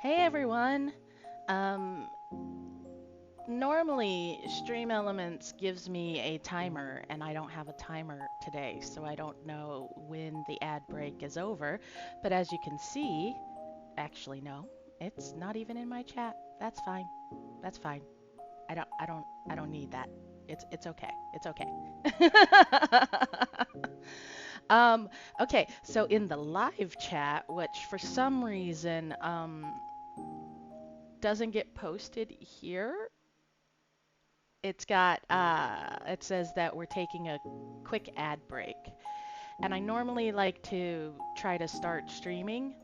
Hey everyone. Um, Normally Stream Elements gives me a timer and I don't have a timer today, so I don't know when the ad break is over. But as you can see, actually no, it's not even in my chat. That's fine. That's fine. I don't need that. It's okay. It's okay. Um, okay, so in the live chat, which for some reason doesn't get posted here, it says that we're taking a quick ad break. And I normally like to try to start streaming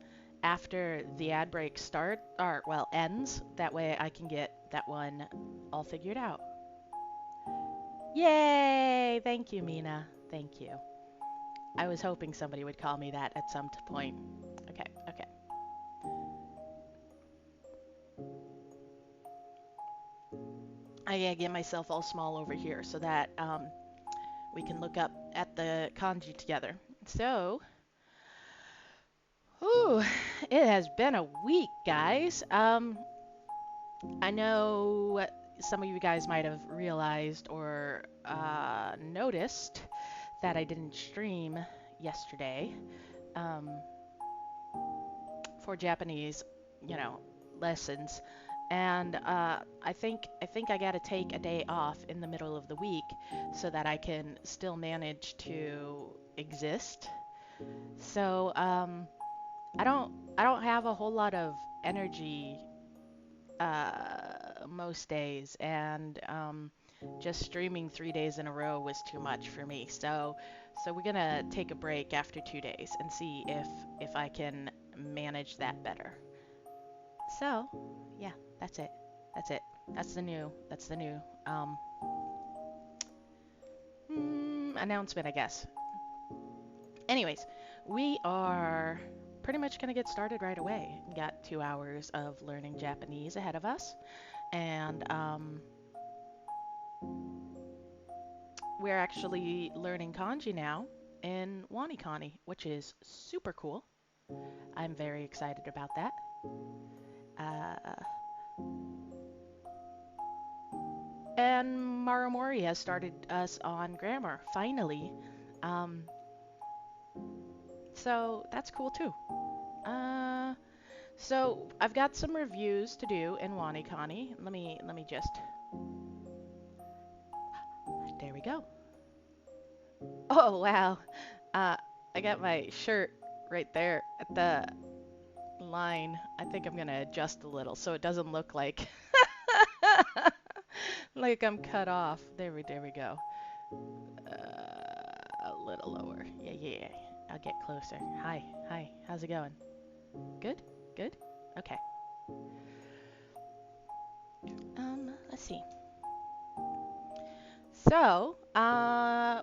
after the ad break ends. That way I can get that one all figured out. Yay! Thank you, Mina. Thank you. I was hoping somebody would call me that at some point. Okay, okay. I gotta get myself all small over here so that we can look up at the kanji together. So, whew, it has been a week, guys. I know some of you guys might have realized or noticed that I didn't stream yesterday um, for Japanese, you know, lessons. And I think I got to take a day off in the middle of the week so that I can still manage to exist. So I don't have a whole lot of energy most days, and just streaming 3 days in a row was too much for me. So we're gonna take a break after 2 days and see if I can manage that better. So yeah, that's it. That's it. That's the new um, announcement, I guess. Anyways, we are pretty much gonna get started right away. We got 2 hours of learning Japanese ahead of us, and we're actually learning kanji now in Wanikani, which is super cool. I'm very excited about that. Uh, and Marumori has started us on grammar, finally. Um, so that's cool too. Uh, so I've got some reviews to do in Wanikani. Let me just. There we go. Oh wow. Uh, I got my shirt right there at the line. I think I'm gonna adjust a little so it doesn't look like like I'm cut off. There we go. A little lower. Yeah, yeah, yeah. I'll get closer. Hi. How's it going? Good, good. Okay. Let's see. So,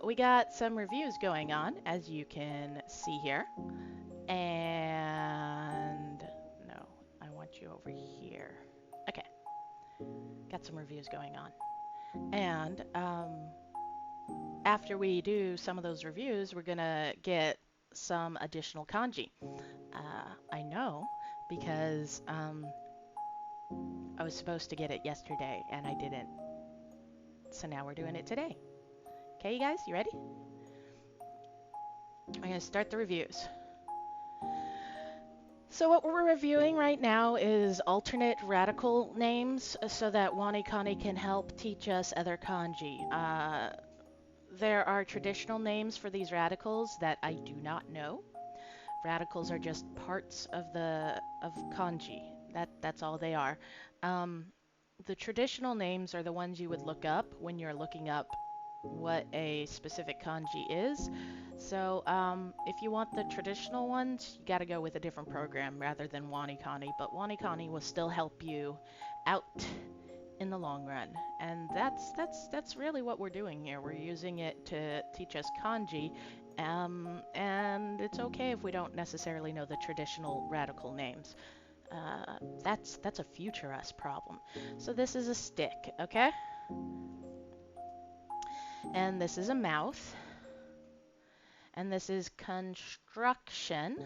we got some reviews going on, as you can see here. And no, I want you over here. Okay, got some reviews going on. And after we do some of those reviews, we're gonna get some additional kanji. I know because I was supposed to get it yesterday and I didn't. So now we're doing it today. Okay, you guys, you ready? I'm gonna start the reviews. So what we're reviewing right now is alternate radical names so that Wanikani can help teach us other kanji. There are traditional names for these radicals that I do not know. Radicals are just parts of kanji. That's all they are. Um, the traditional names are the ones you would look up when you're looking up what a specific kanji is. So if you want the traditional ones, you got to go with a different program rather than Wanikani. But Wanikani will still help you out in the long run, and that's really what we're doing here. We're using it to teach us kanji, and it's okay if we don't necessarily know the traditional radical names. That's a future us problem. So this is a stick, okay? And this is a mouth. And this is construction,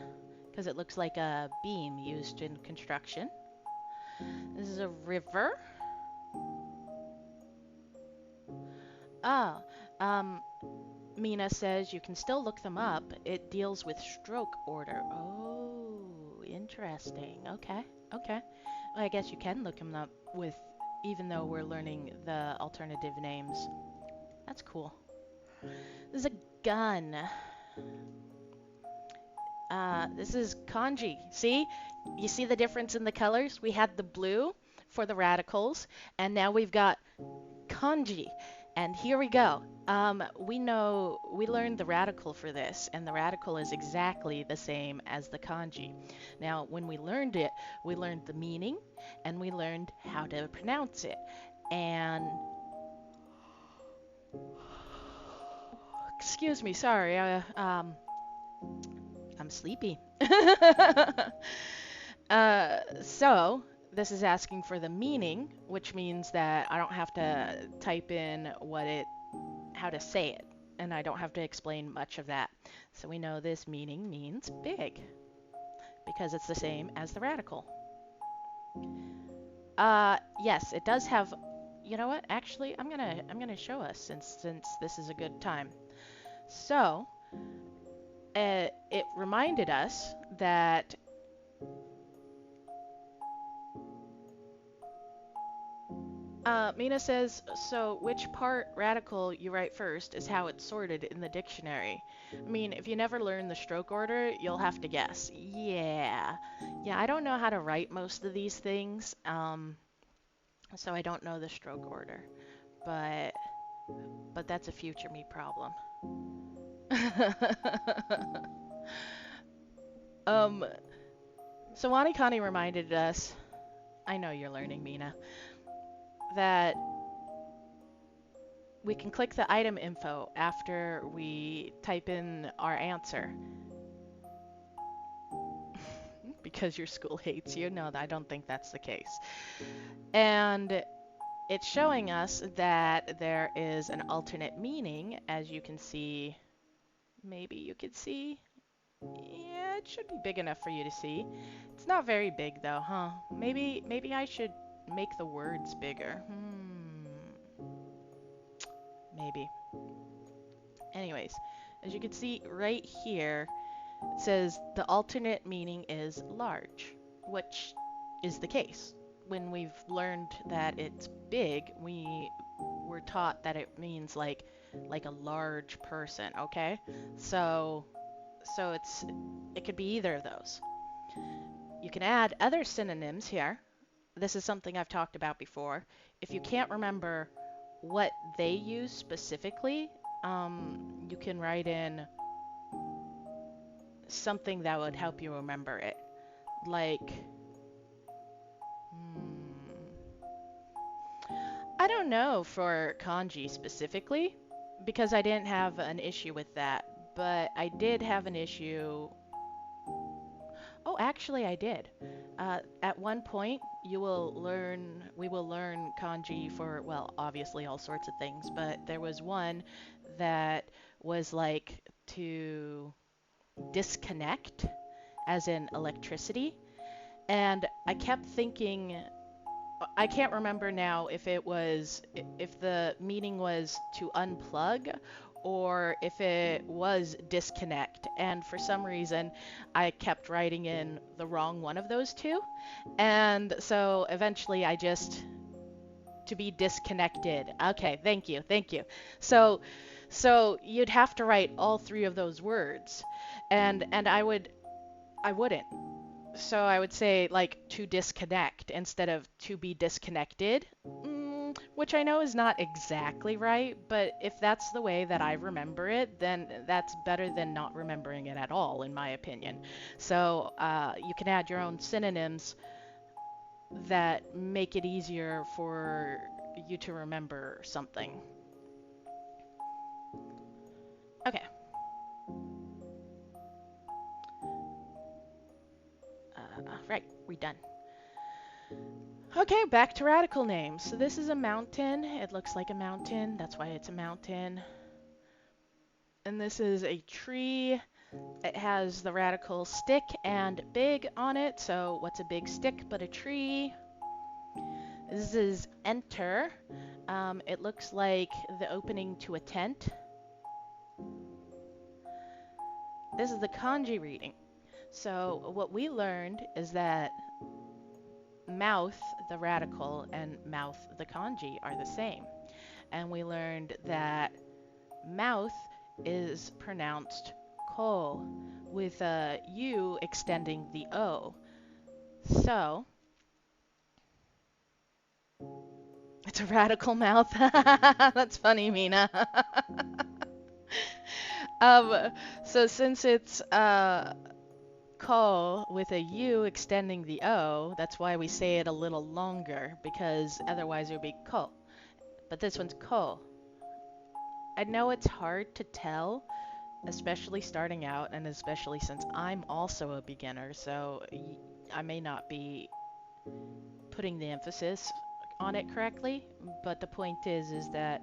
because it looks like a beam used in construction. This is a river. Ah, um, Mina says you can still look them up. It deals with stroke order. Oh, interesting. Okay, okay. Well, I guess you can look them up with, even though we're learning the alternative names. That's cool. This is a gun. This is kanji. See? You see the difference in the colors? We had the blue for the radicals, and now we've got kanji. And here we go. We learned the radical for this, and the radical is exactly the same as the kanji. Now, when we learned it, we learned the meaning, and we learned how to pronounce it. And excuse me, sorry, I'm sleepy. So this is asking for the meaning, which means that I don't have to type in how to say it, and I don't have to explain much of that. So we know this meaning means big, because it's the same as the radical. Yes, it does have. You know what? Actually, I'm gonna show us since this is a good time. So, it reminded us that Mina says, so which part radical you write first is how it's sorted in the dictionary. I mean, if you never learn the stroke order, you'll have to guess. Yeah. Yeah, I don't know how to write most of these things, so I don't know the stroke order. But that's a future me problem. um, so Wanikani reminded us, I know you're learning, Mina, that we can click the item info after we type in our answer. Because your school hates you? No, I don't think that's the case. And it's showing us that there is an alternate meaning, as you can see. Maybe you could see. Yeah, it should be big enough for you to see. It's not very big though, huh? Maybe I should make the words bigger. Maybe. Anyways, as you can see right here, it says the alternate meaning is large, which is the case. When we've learned that it's big, we were taught that it means like a large person, okay? So it could be either of those. You can add other synonyms here. This is something I've talked about before. If you can't remember what they use specifically, you can write in something that would help you remember it. Like, I don't know for kanji specifically, because I didn't have an issue with that, but I did have an issue. Oh, actually, I did. At one point, we will learn kanji for, well, obviously all sorts of things, but there was one that was like to disconnect, as in electricity. And I kept thinking, I can't remember now if the meaning was to unplug or if it was disconnect. And for some reason, I kept writing in the wrong one of those two. And so eventually to be disconnected. Okay, thank you, thank you. So, you'd have to write all three of those words. And I wouldn't. So I would say like to disconnect instead of to be disconnected, which I know is not exactly right, but if that's the way that I remember it, then that's better than not remembering it at all, in my opinion. So you can add your own synonyms that make it easier for you to remember something. Okay. Right, we're done. Okay, back to radical names. So this is a mountain. It looks like a mountain. That's why it's a mountain. And this is a tree. It has the radical stick and big on it. So what's a big stick but a tree? This is enter. It looks like the opening to a tent. This is the kanji reading. So what we learned is that mouth, the radical, and mouth, the kanji, are the same. And we learned that mouth is pronounced ko, with a U extending the O. So, it's a radical mouth. That's funny, Mina. um, so since it's ko with a U extending the O, that's why we say it a little longer, because otherwise it would be ko. But this one's ko. I know it's hard to tell, especially starting out, and especially since I'm also a beginner, so I may not be putting the emphasis on it correctly, but the point is that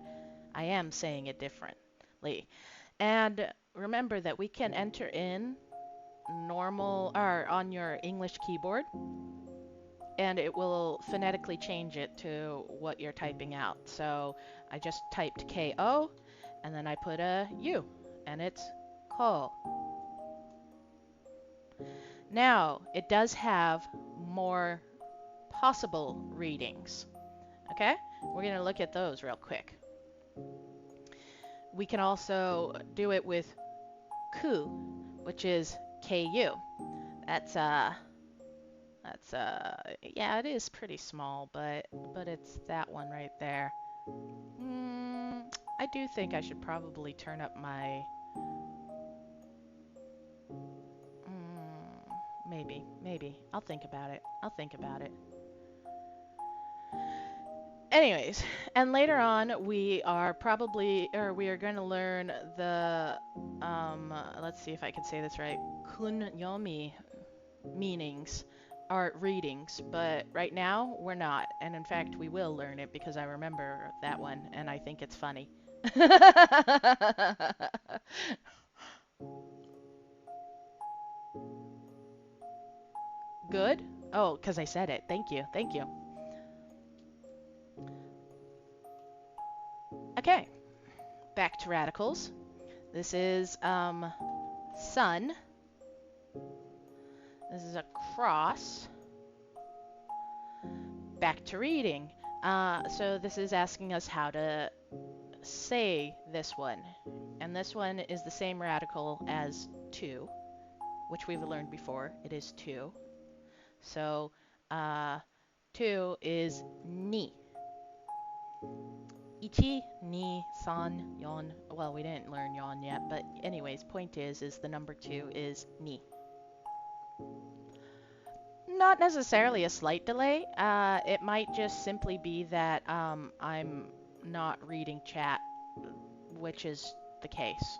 I am saying it differently. And remember that we can enter in normal or on your English keyboard, and it will phonetically change it to what you're typing out. So I just typed KO, and then I put a U, and it's ko. Now, it does have more possible readings. Okay? We're going to look at those real quick. We can also do it with ku, which is KU. Yeah, it is pretty small, but it's that one right there. I do think I should probably turn up my maybe. I'll think about it. Anyways, and later on we are going to learn the let's see if I can say this right, kunyomi meanings or readings, but right now we're not, and in fact we will learn it because I remember that one and I think it's funny. Good? Oh, because I said it. Thank you. Okay, back to radicals. This is sun. This is a cross. Back to reading. So this is asking us how to say this one. And this one is the same radical as to, which we've learned before. It is to. So to is ni. Ichi, ni, san, yon. Well, we didn't learn yon yet, but anyways, point is the number 2 is ni. Not necessarily a slight delay. It might just simply be that I'm not reading chat, which is the case.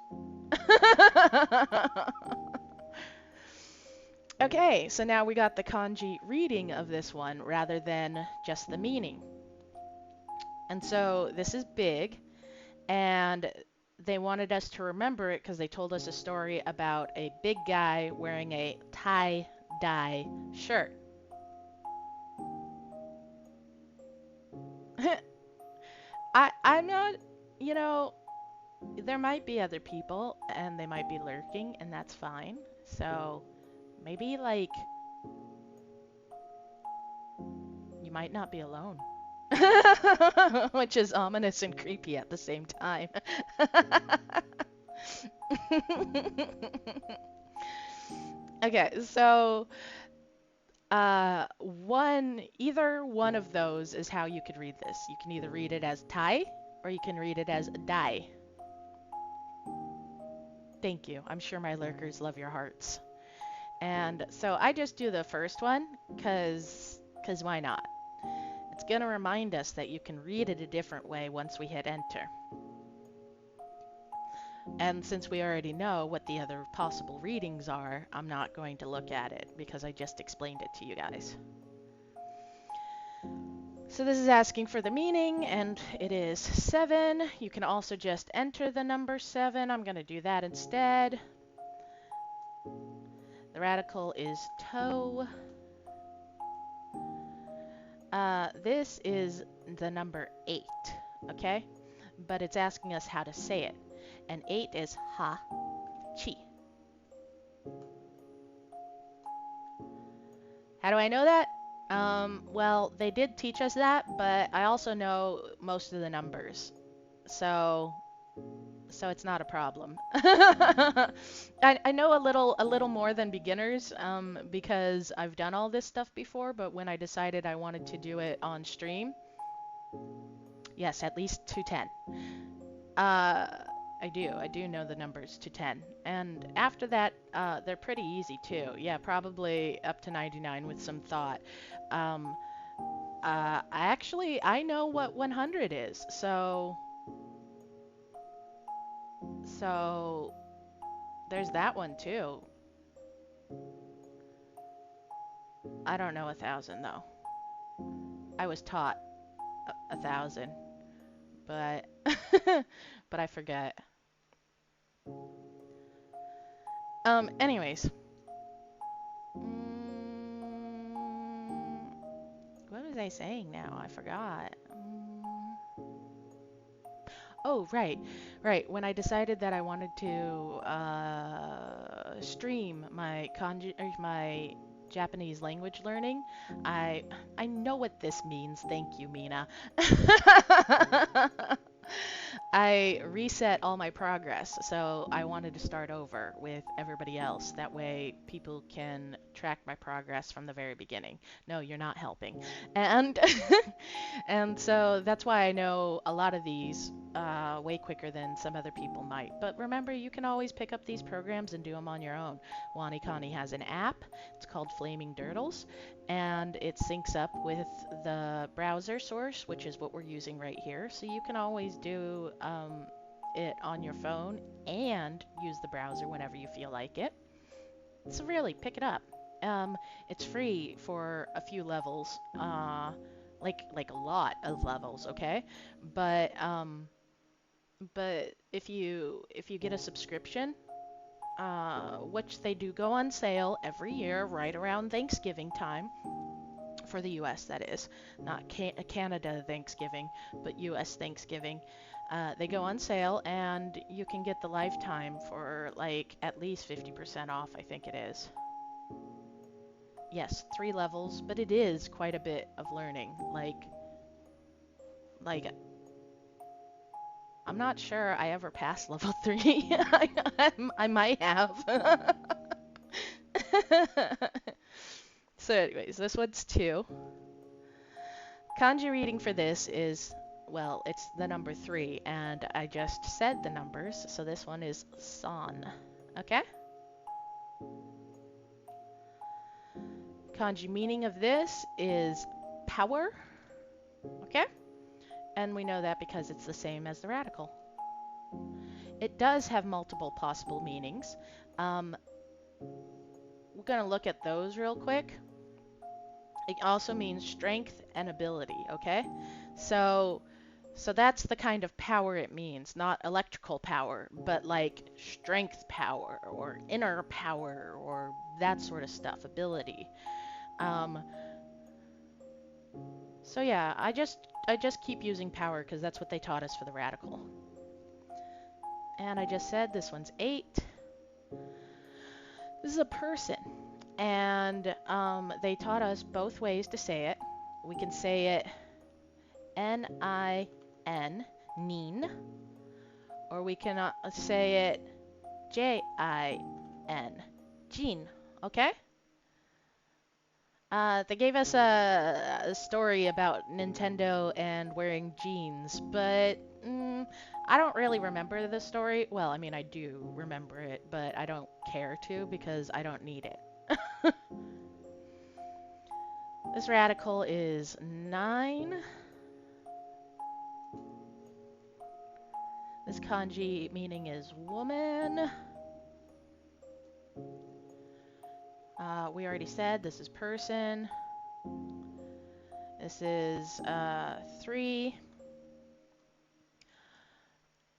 Okay, so now we got the kanji reading of this one rather than just the meaning. And so this is big, and they wanted us to remember it because they told us a story about a big guy wearing a tie-dye shirt. I'm not, there might be other people and they might be lurking, and that's fine. So maybe like you might not be alone. Which is ominous and creepy at the same time. Okay, so either one of those is how you could read this. You can either read it as tai or you can read it as dai. Thank you. I'm sure my lurkers love your hearts. And so I just do the first one because why not? It's going to remind us that you can read it a different way once we hit enter. And since we already know what the other possible readings are, I'm not going to look at it because I just explained it to you guys. So this is asking for the meaning, and it is 7. You can also just enter the number 7. I'm going to do that instead. The radical is to. This is the number 8, okay? But it's asking us how to say it. And 8 is ha, chi. How do I know that? Well, they did teach us that, but I also know most of the numbers. So it's not a problem. I know a little more than beginners, because I've done all this stuff before, but when I decided I wanted to do it on stream, yes, at least to 10. Uh, I do know the numbers to 10. And after that, they're pretty easy too. Yeah, probably up to 99 with some thought. Um, I know what 100 is, so there's that one too. I don't know 1,000 though. I was taught 1,000, but but I forget. Anyways. What was I saying now? I forgot. Oh, right, right. When I decided that I wanted to stream my kanji, or my Japanese language learning, I know what this means. Thank you, Mina. I reset all my progress, so I wanted to start over with everybody else. That way people can track my progress from the very beginning. No, you're not helping. And and so that's why I know a lot of these way quicker than some other people might. But remember, you can always pick up these programs and do them on your own. Wanikani has an app. It's called Flaming Dirtles, and it syncs up with the browser source, which is what we're using right here. So you can always do it on your phone and use the browser whenever you feel like it. So really, pick it up. It's free for a few levels, like a lot of levels, okay? But if you get a subscription, which they do go on sale every year right around Thanksgiving time, for the US that is, not Canada Thanksgiving, but US Thanksgiving. They go on sale and you can get the lifetime for like at least 50% off, I think it is. Yes, 3 levels, but it is quite a bit of learning. Like I'm not sure I ever passed level 3. I might have. So anyways, this one's 2. Kanji reading for this is, well, it's the number 3, and I just said the numbers, so this one is san. Okay? Kanji meaning of this is power. Okay? And we know that because it's the same as the radical. It does have multiple possible meanings. We're going to look at those real quick. It also means strength and ability, okay? So that's the kind of power it means, not electrical power, but like strength power or inner power or that sort of stuff, ability. So yeah, I just keep using power because that's what they taught us for the radical. And I just said this one's 8. This is a person. And they taught us both ways to say it. We can say it N-I-N, neen, or we can say it J-I-N, Jean, okay? They gave us a story about Nintendo and wearing jeans, but I don't really remember the story. Well, I mean, I do remember it, but I don't care to because I don't need it. This radical is 9. This kanji meaning is woman. We already said this is person. This is 3.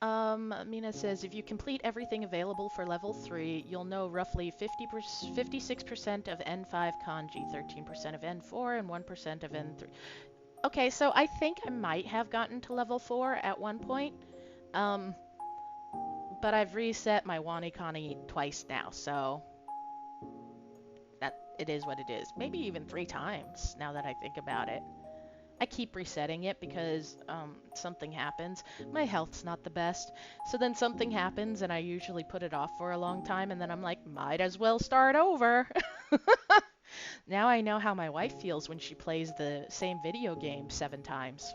Mina says, if you complete everything available for level 3, you'll know roughly 56% of N5 kanji, 13% of N4, and 1% of N3. Okay, so I think I might have gotten to level 4 at one point. Um, but I've reset my Wanikani twice now, so that it is what it is. Maybe even 3 times now that I think about it. I keep resetting it because something happens. My health's not the best. So then something happens and I usually put it off for a long time and then I'm like, might as well start over. Now I know how my wife feels when she plays the same video game 7 times.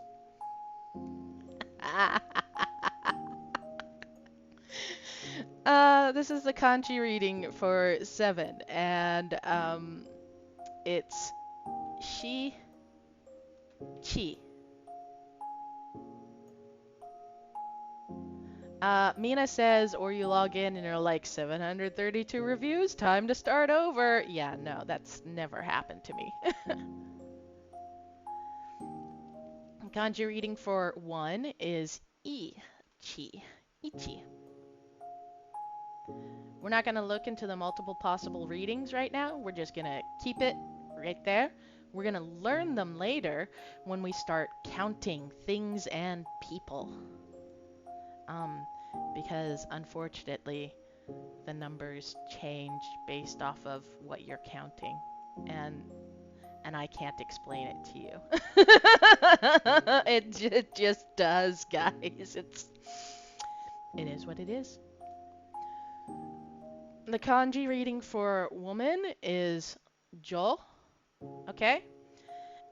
This is the kanji reading for 7 and it's shi, chi. Mina says, or you log in and you're like, 732 reviews, time to start over. Yeah, no, that's never happened to me. Kanji reading for 1 is ichi. Ichi. We're not going to look into the multiple possible readings right now. We're just going to keep it right there. We're going to learn them later when we start counting things and people. Because unfortunately, the numbers change based off of what you're counting. And I can't explain it to you. It just does, guys. It is what it is. The kanji reading for woman is jo, okay?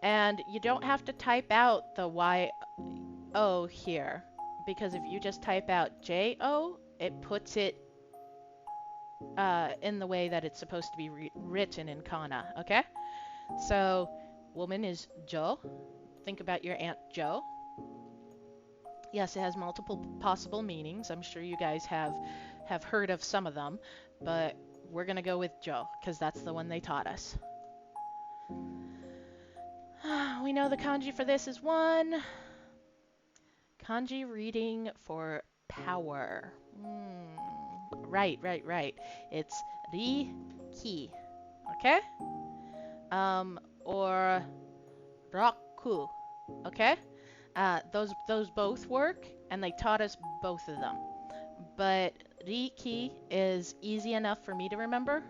And you don't have to type out the Y-O here, because if you just type out J-O, it puts it in the way that it's supposed to be written in kana, okay? So, woman is Jo. Think about your Aunt Jo. Yes, it has multiple possible meanings. I'm sure you guys have heard of some of them, but we're going to go with Jo, because that's the one they taught us. We know the kanji for this is 1. Kanji reading for power. Right. It's ri-ki. Okay? Or raku. Okay? Those both work, and they taught us both of them. But ri-ki is easy enough for me to remember.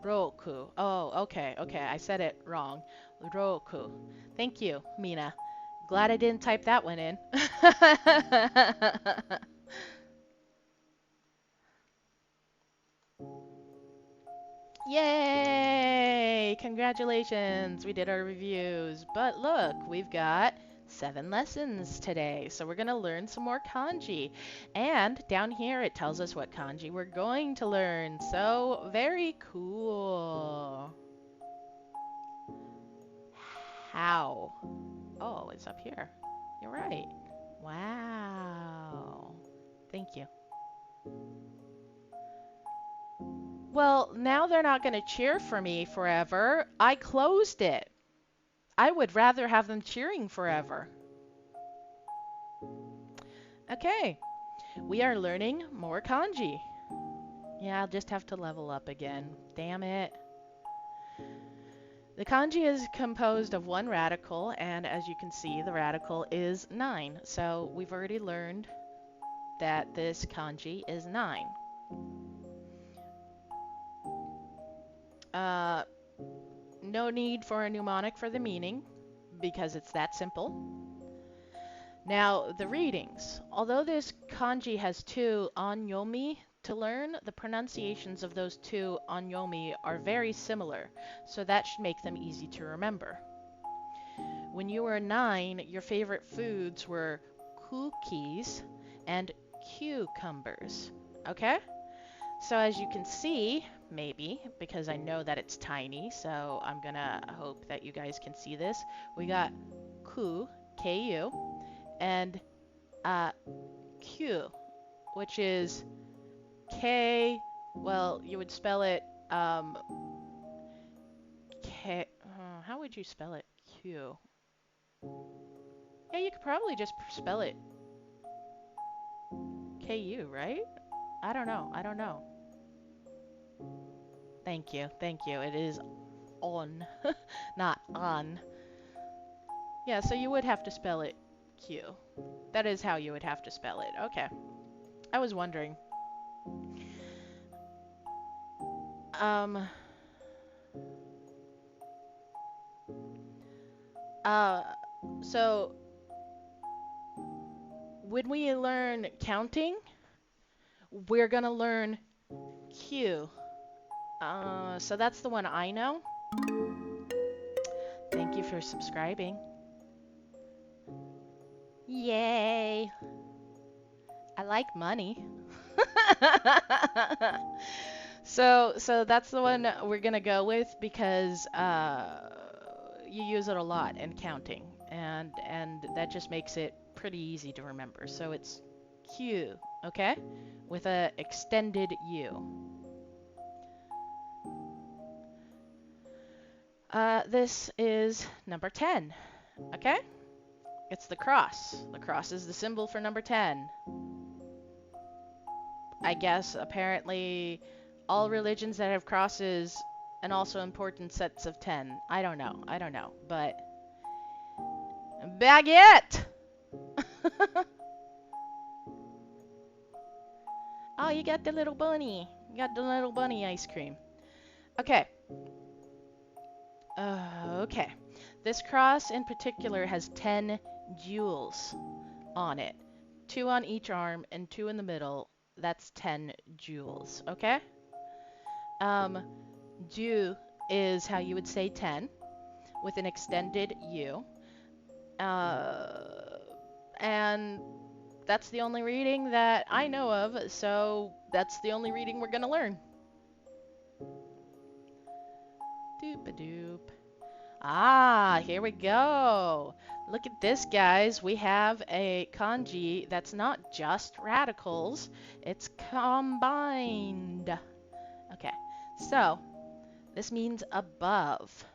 Roku. Oh, okay. I said it wrong. Roku. Thank you, Mina. Glad I didn't type that one in. Yay! Congratulations! We did our reviews. But look, we've got 7 lessons today. So we're going to learn some more kanji. And down here it tells us what kanji we're going to learn. So very cool. How? Oh, it's up here. You're right. Wow. Thank you. Well, now they're not going to cheer for me forever. I closed it. I would rather have them cheering forever. Okay. We are learning more kanji. Yeah, I'll just have to level up again. Damn it. The kanji is composed of 1 radical, and as you can see, the radical is 9. So we've already learned that this kanji is 9. No need for a mnemonic for the meaning, because it's that simple. Now, the readings. Although this kanji has 2 onyomi to learn, the pronunciations of those 2 onyomi are very similar, so that should make them easy to remember. When you were 9, your favorite foods were cookies and cucumbers, okay? So as you can see, maybe, because I know that it's tiny, so I'm gonna hope that you guys can see this. We got ku, K-U, and Q, which is K, well, you would spell it, K, how would you spell it? Q. Yeah, you could probably just spell it Ku, right? I don't know. I don't know. Thank you. Thank you. It is on, not on. Yeah, so you would have to spell it Q. That is how you would have to spell it. Okay. I was wondering. Um, uh, so when we learn counting, we're gonna learn Q. So that's the one I know. Thank you for subscribing. Yay! I like money. So that's the one we're gonna go with because you use it a lot in counting, and that just makes it pretty easy to remember. So it's Q, okay, with a extended U. This is number 10, okay? It's the cross. The cross is the symbol for number 10. I guess apparently all religions that have crosses and also important sets of 10. I don't know. I don't know. But baguette! Oh, you got the little bunny. You got the little bunny ice cream. Okay. Okay. This cross in particular has 10 jewels on it. 2 on each arm and 2 in the middle. That's 10 jewels. Okay? Um, Ju is how you would say 10 with an extended U. And that's the only reading that I know of, so that's the only reading we're gonna learn. Doop-a-doop. Ah, here we go. Look at this, guys. We have a kanji that's not just radicals, it's combined. Okay, so this means above.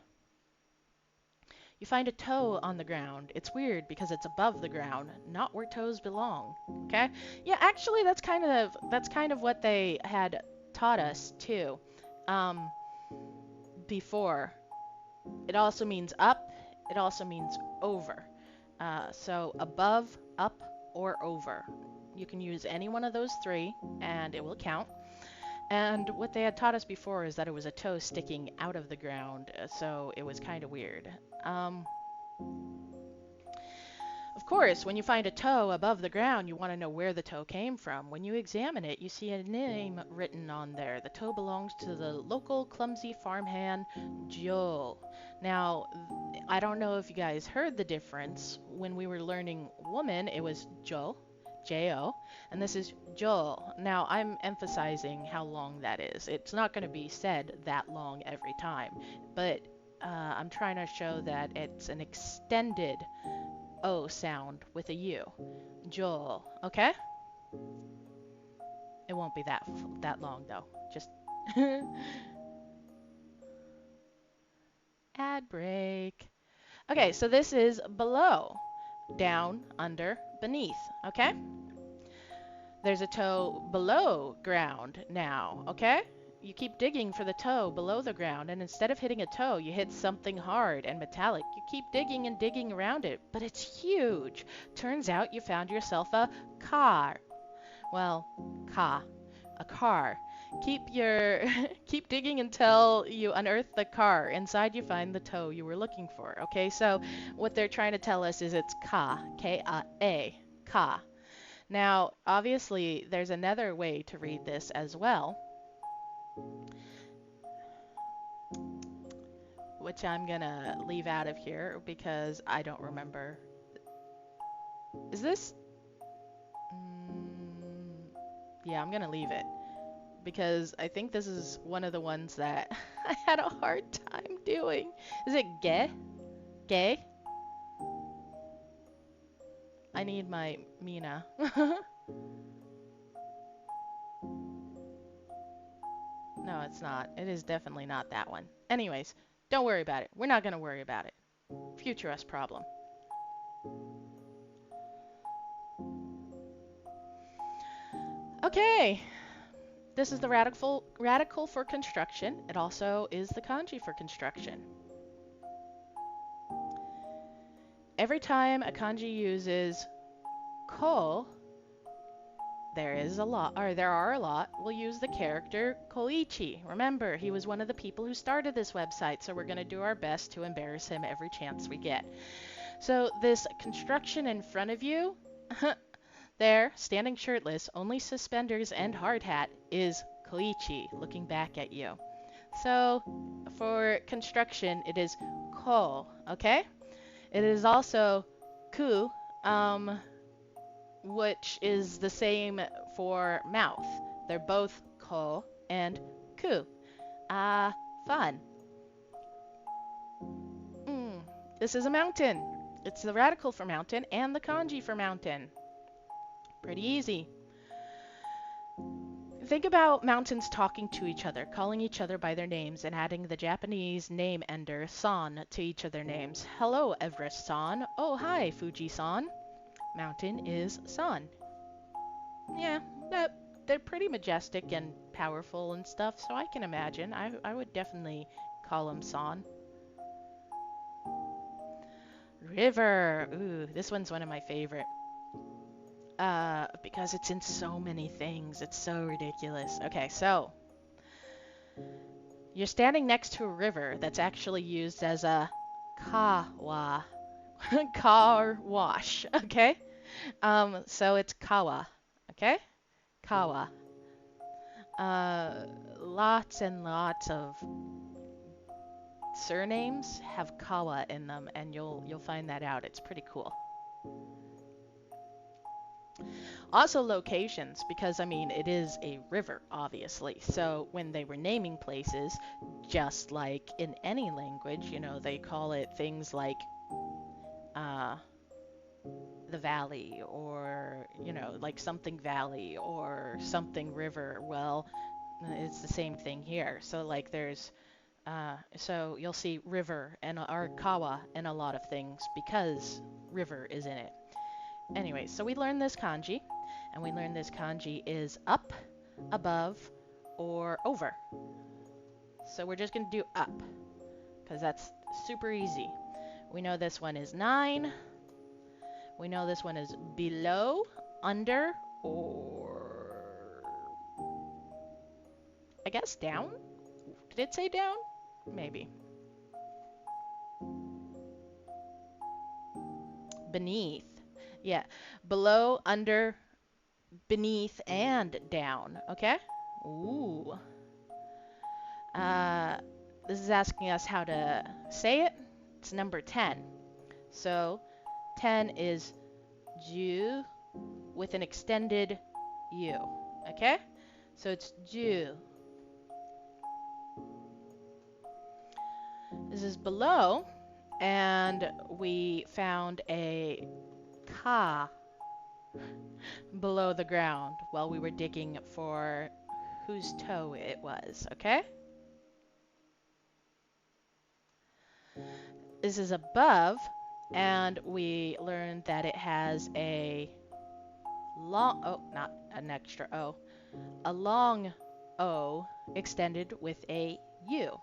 You find a toe on the ground. It's weird because it's above the ground, not where toes belong. Okay? Yeah, actually that's kind of what they had taught us too. Um, before. It also means up, it also means over. So above, up, or over. You can use any one of those three and it will count. And what they had taught us before is that it was a toe sticking out of the ground, so it was kind of weird. Of course, when you find a toe above the ground, you want to know where the toe came from. When you examine it, you see a name written on there. The toe belongs to the local clumsy farmhand Joe. Now, I don't know if you guys heard the difference. When we were learning woman, it was Joe, J-O, and this is Joe. Now, I'm emphasizing how long that is. It's not going to be said that long every time, but I'm trying to show that it's an extended O sound with a U. Joel, okay? It won't be that long though. Just ad break. Okay, so this is below, down, under, beneath, okay? There's a toe below ground now, okay? You keep digging for the toe below the ground, and instead of hitting a toe, you hit something hard and metallic. You keep digging and digging around it, but it's huge. Turns out you found yourself a car. Well, a car. Keep digging until you unearth the car. Inside you find the toe you were looking for. Okay, so what they're trying to tell us is it's K-A, ka. Now, obviously, there's another way to read this as well, which I'm gonna leave out of here because I don't remember. Is this? Yeah, I'm gonna leave it because I think this is one of the ones that I had a hard time doing. Is it ge? Ge? I need my Mina. No, it's not. It is definitely not that one. Anyways, don't worry about it. We're not gonna worry about it. Future us problem. Okay, this is the radical for construction. It also is the kanji for construction. Every time a kanji uses ko, there are a lot, we'll use the character koichi. Remember, he was one of the people who started this website, so we're going to do our best to embarrass him every chance we get. So this construction in front of you, there, standing shirtless, only suspenders and hard hat, is koichi, looking back at you. So for construction, it is ko, okay? It is also ku, which is the same for mouth. They're both ko and ku. Fun. This is a mountain. It's the radical for mountain and the kanji for mountain. Pretty easy. Think about mountains talking to each other, calling each other by their names, and adding the Japanese name ender san to each of their names. Hello, Everest-san. Oh, hi, Fuji-san. Mountain is san. Yeah, they're pretty majestic and powerful and stuff, so I can imagine. I would definitely call them san. River. Ooh, this one's one of my favorite. Because it's in so many things. It's so ridiculous. Okay, so you're standing next to a river that's actually used as a kawa, car wash, okay? So it's kawa, okay? Kawa. Lots and lots of surnames have kawa in them, and you'll find that out. It's pretty cool. Also locations, because I mean it is a river, obviously. So when they were naming places, just like in any language, you know, they call it things like the valley, or you know, like something valley or something river. Well, it's the same thing here. So like there's so you'll see river and or kawa in a lot of things because river is in it. Anyway, so we learned this kanji, and we learned this kanji is up, above, or over. So we're just going to do up, because that's super easy. We know this one is 9. We know this one is below, under, or I guess down? Did it say down? Maybe. Beneath. Yeah, below, under, beneath, and down, okay? Ooh. This is asking us how to say it. It's number 10. So 10 is ju with an extended u, okay? So it's ju. This is below, and we found a ka below the ground while we were digging for whose toe it was, okay? This is above, and we learned that it has a long, oh, not an extra O, a long O extended with a U.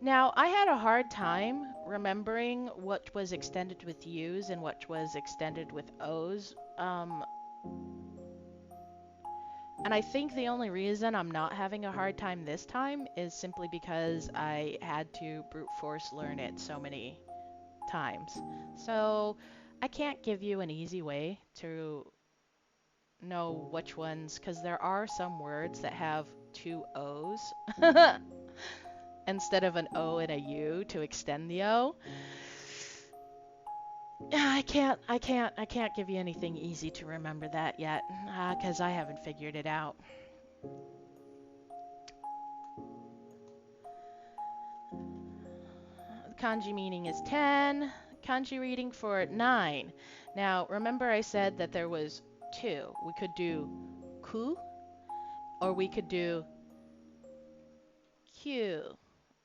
Now, I had a hard time remembering what was extended with U's and what was extended with O's. And I think the only reason I'm not having a hard time this time is simply because I had to brute force learn it so many times. So I can't give you an easy way to know which ones, because there are some words that have 2 O's instead of an O and a U to extend the O. I can't give you anything easy to remember that yet, because I haven't figured it out. Kanji meaning is 10. Kanji reading for 9. Now, remember I said that there was 2. We could do ku, or we could do Q,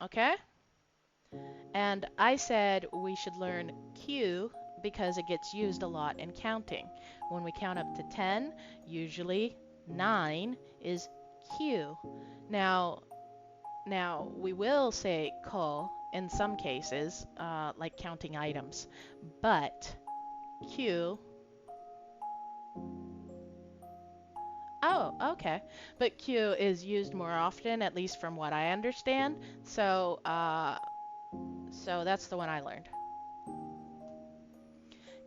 okay? And I said we should learn Q because it gets used a lot in counting. When we count up to 10, usually 9 is Q. Now, we will say ko in some cases, like counting items, but Q. Oh, okay. But Q is used more often, at least from what I understand. So, so that's the one I learned.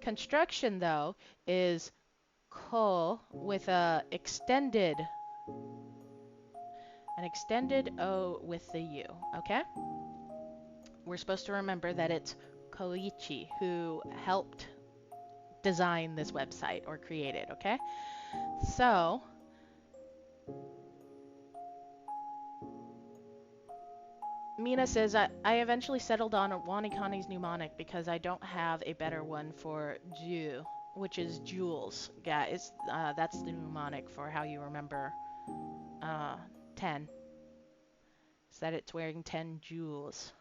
Construction, though, is ko with an extended O with the U, okay? We're supposed to remember that it's Koichi who helped design this website or create it, okay? So, Mina says, I eventually settled on Wanikani's mnemonic because I don't have a better one for Ju, which is jewels. Yeah, that's the mnemonic for how you remember 10. Is that it's wearing 10 jewels.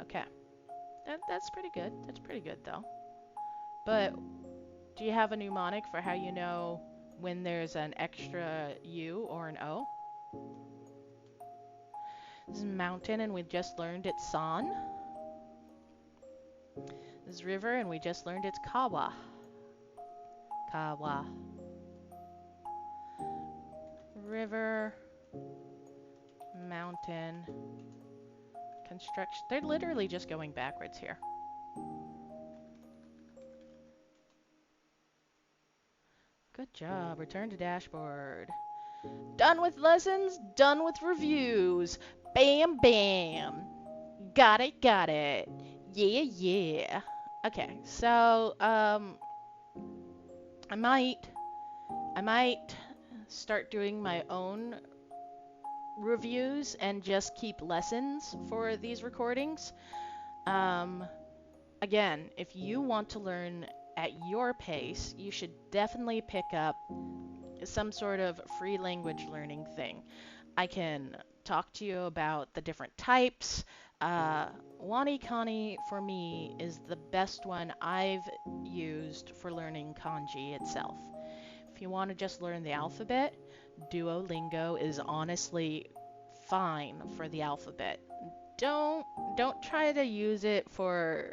Okay. That's pretty good. That's pretty good, though. But do you have a mnemonic for how you know when there's an extra U or an O? This is mountain, and we just learned it's san. This is river, and we just learned it's kawa. Kawa. River, mountain, construction. They're literally just going backwards here. Good job. Return to dashboard. Done with lessons, done with reviews. Bam, bam. Got it, got it. Yeah, yeah. Okay, so, I might start doing my own reviews and just keep lessons for these recordings. Again, if you want to learn at your pace, you should definitely pick up some sort of free language learning thing. I can talk to you about the different types. Wanikani, for me, is the best one I've used for learning kanji itself. If you want to just learn the alphabet, Duolingo is honestly fine for the alphabet. Don't try to use it for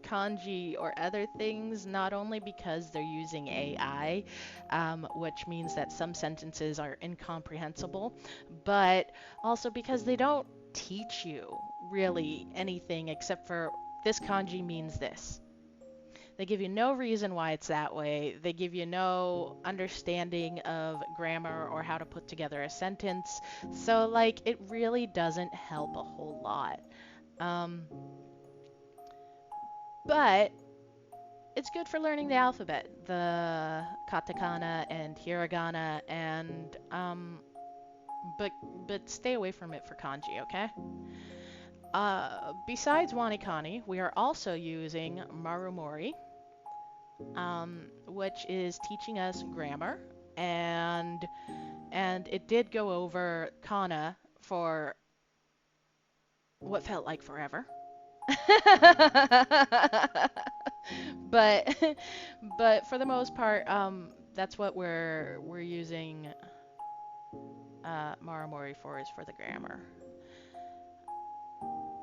kanji or other things, not only because they're using AI, which means that some sentences are incomprehensible, but also because they don't teach you really anything except for this kanji means this. They give you no reason why it's that way. They give you no understanding of grammar or how to put together a sentence. So, like, it really doesn't help a whole lot. But it's good for learning the alphabet, the katakana and hiragana, and but stay away from it for kanji, okay? Besides Wanikani, we are also using Marumori, which is teaching us grammar, and it did go over kana for what felt like forever. but but for the most part, that's what we're using Marumori for, is for the grammar.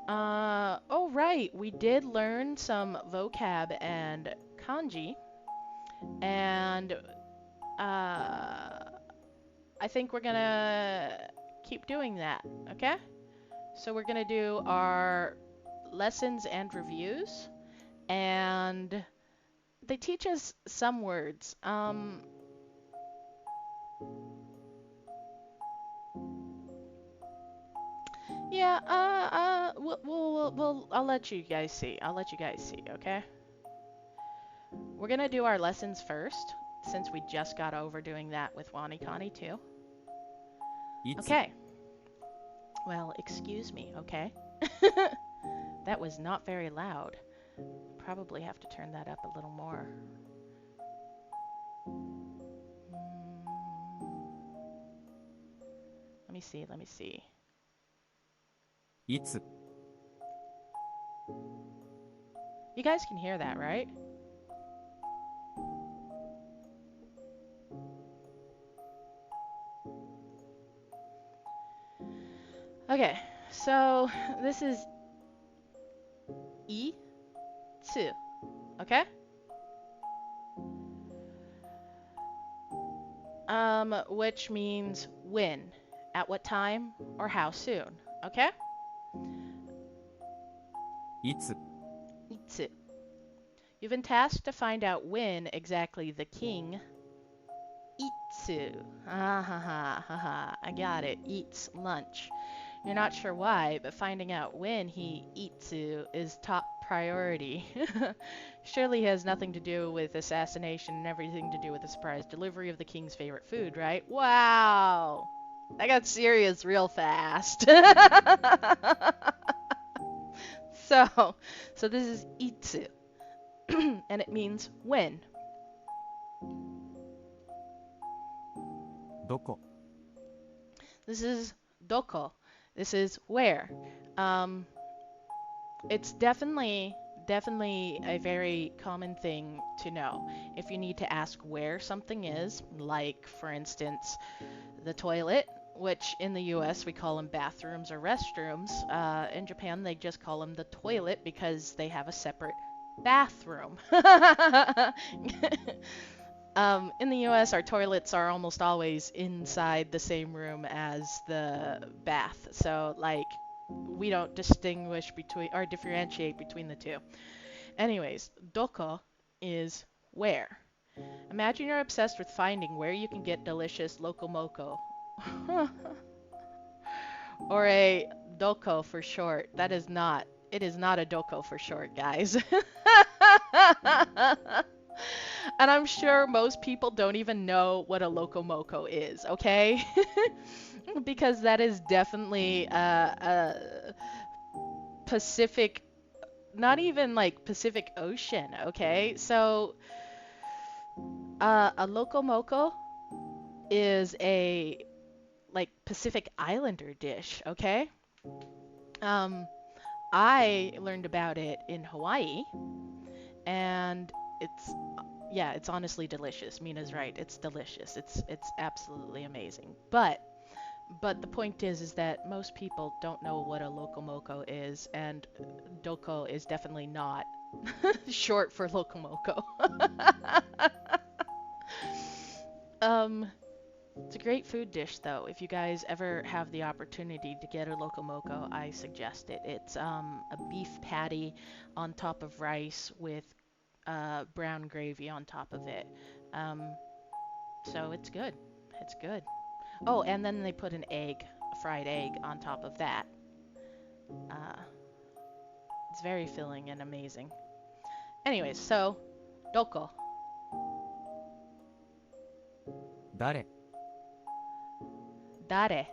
Oh right, we did learn some vocab and kanji, and I think we're gonna keep doing that, okay? So we're gonna do our lessons and reviews, and they teach us some words. Yeah, I'll let you guys see. I'll let you guys see, okay? We're gonna do our lessons first, since we just got over doing that with Wanikani too. Okay. Well, excuse me, okay? That was not very loud. Probably have to turn that up a little more. Let me see, let me see. You guys can hear that, right? Okay, so this is itsu, okay? Which means when, at what time, or how soon, okay? いつ Itsu. You've been tasked to find out when exactly the king itsu. Ah ha ha ha ha. I got it. Eats lunch. You're not sure why, but finding out when he itsu is top priority. Surely has nothing to do with assassination and everything to do with the surprise delivery of the king's favorite food, right? Wow. I got serious real fast. so, so this is itsu, and it means when. どこ This is doko. This is where. Um, it's definitely a very common thing to know. If you need to ask where something is, like for instance, the toilet, which in the US we call them bathrooms or restrooms. In Japan they just call them the toilet because they have a separate bathroom. In the US, our toilets are almost always inside the same room as the bath. So, like, we don't distinguish between or differentiate between the two. Anyways, doko is where. Imagine you're obsessed with finding where you can get delicious lokomoko. Or a doko for short. It is not a doko for short, guys. And I'm sure most people don't even know what a locomoco is, okay? Because that is definitely a Pacific, not even like Pacific Ocean, okay? So, a locomoco is a like Pacific Islander dish, okay? Um, I learned about it in Hawaii, and it's yeah, it's honestly delicious. Mina's right. It's delicious. It's absolutely amazing. But the point is that most people don't know what a locomoco is, and doko is definitely not short for locomoco. um, it's a great food dish, though. If you guys ever have the opportunity to get a locomoco, I suggest it. It's a beef patty on top of rice with brown gravy on top of it. Um, so it's good. It's good. Oh, and then they put an egg, a fried egg, on top of that. Uh, it's very filling and amazing. Anyways, so doko, 誰 dare,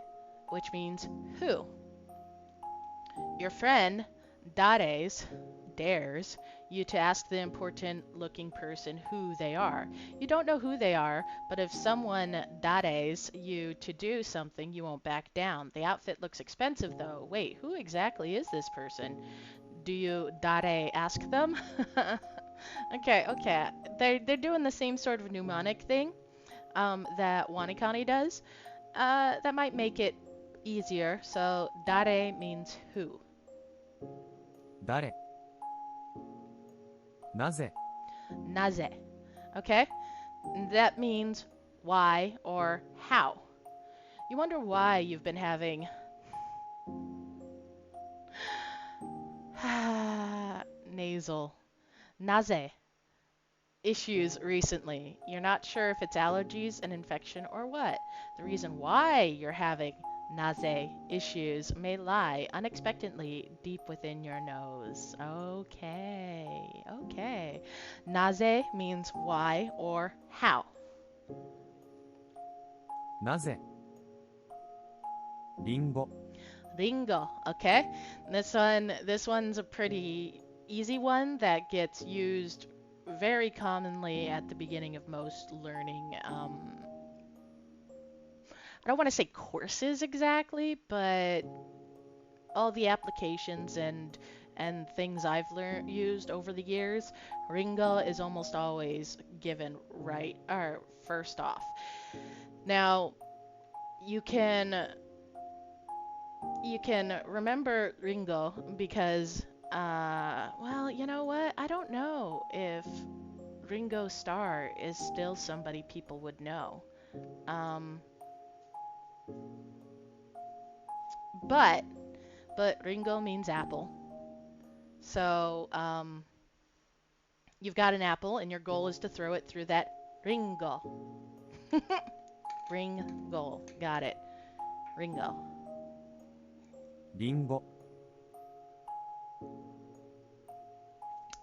which means who. Your friend dares you to ask the important looking person who they are. You don't know who they are, but if someone dares you to do something, you won't back down. The outfit looks expensive though. Wait, who exactly is this person? Do you dare ask them? Okay. They're doing the same sort of mnemonic thing that Wanikani does. That might make it easier. So dare means who. 誰なぜ Naze. Okay? That means why or how. You wonder why you've been having nasal naze issues recently. You're not sure if it's allergies, an infection, or what. The reason why you're having naze issues may lie unexpectedly deep within your nose. Okay. Naze means why or how. なぜリンゴ Ringo, okay? This one's a pretty easy one that gets used very commonly at the beginning of most learning. I don't want to say courses exactly, but all the applications and things I've learned used over the years, Ringo is almost always given right or first off. Now, you can You can remember Ringo because, well, you know what? I don't know if Ringo Starr is still somebody people would know. Um, but Ringo means apple. So, you've got an apple and your goal is to throw it through that Ringo. Ringo. Got it. Ringo. リンゴ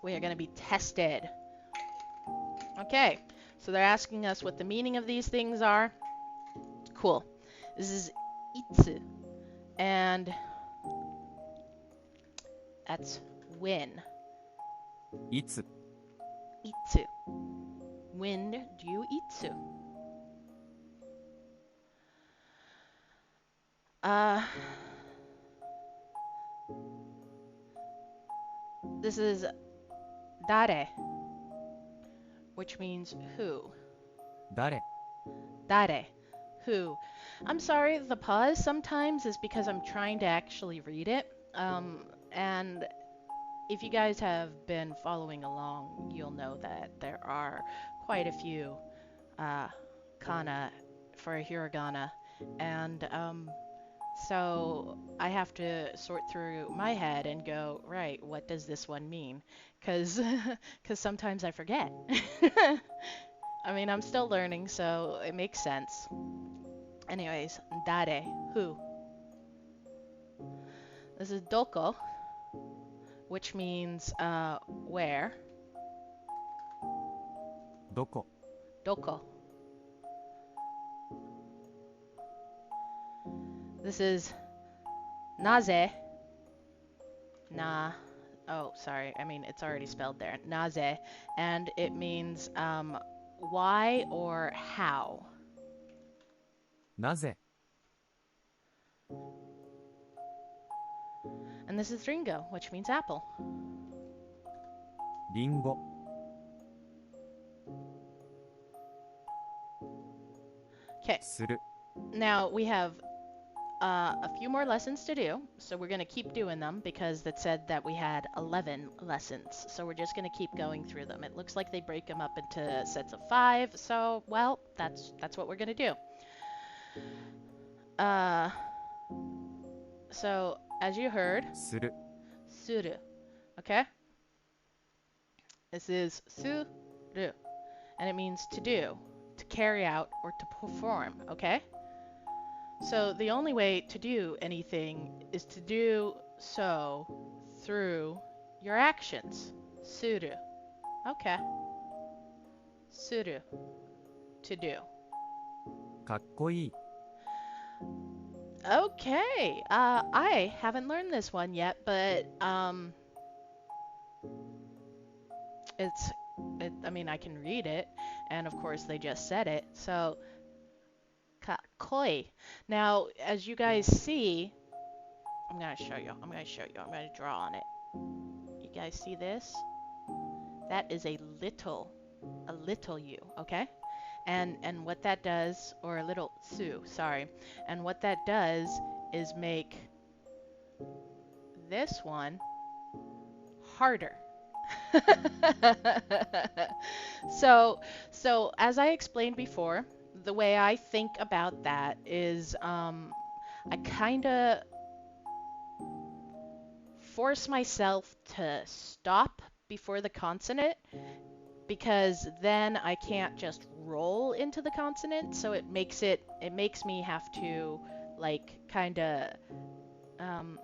We are going to be tested. Okay. So they're asking us what the meaning of these things are. Cool. This is itsu. And that's when. いつ Itsu. When do you itsu? This is dare, which means who. 誰 Dare, who. I'm sorry, the pause sometimes is because I'm trying to actually read it. And if you guys have been following along, you'll know that there are quite a few kana for hiragana, and so I have to sort through my head and go, right, what does this one mean? Because sometimes I forget. I mean, I'm still learning, so it makes sense. Anyways, dare, who. This is doko, which means where. どこ Doko. This is naze. Na. Oh, sorry. I mean, it's already spelled there. Naze. And it means why or how. なぜ And this is Ringo, which means apple. リンゴ Okay. する Now we have a few more lessons to do, so we're going to keep doing them because it said that we had 11 lessons. So we're just going to keep going through them. It looks like they break them up into sets of 5, so well, that's what we're going to do. So as you heard, する suru, okay? This is suru, and it means to do, to carry out, or to perform, okay? So the only way to do anything is to do so through your actions. Suru. Okay. Suru. To do. かっこいい Okay. I haven't learned this one yet, but I mean, I can read it, and of course they just said it. So, kakoi. Now, as you guys see, I'm gonna show you. I'm gonna draw on it. You guys see this? That is a little u, okay? And what that does, or a little su, sorry. And what that does is make this one harder. So as I explained before, the way I think about that is I kind of force myself to stop before the consonant because then I can't just roll into the consonant, so it makes me have to like kind of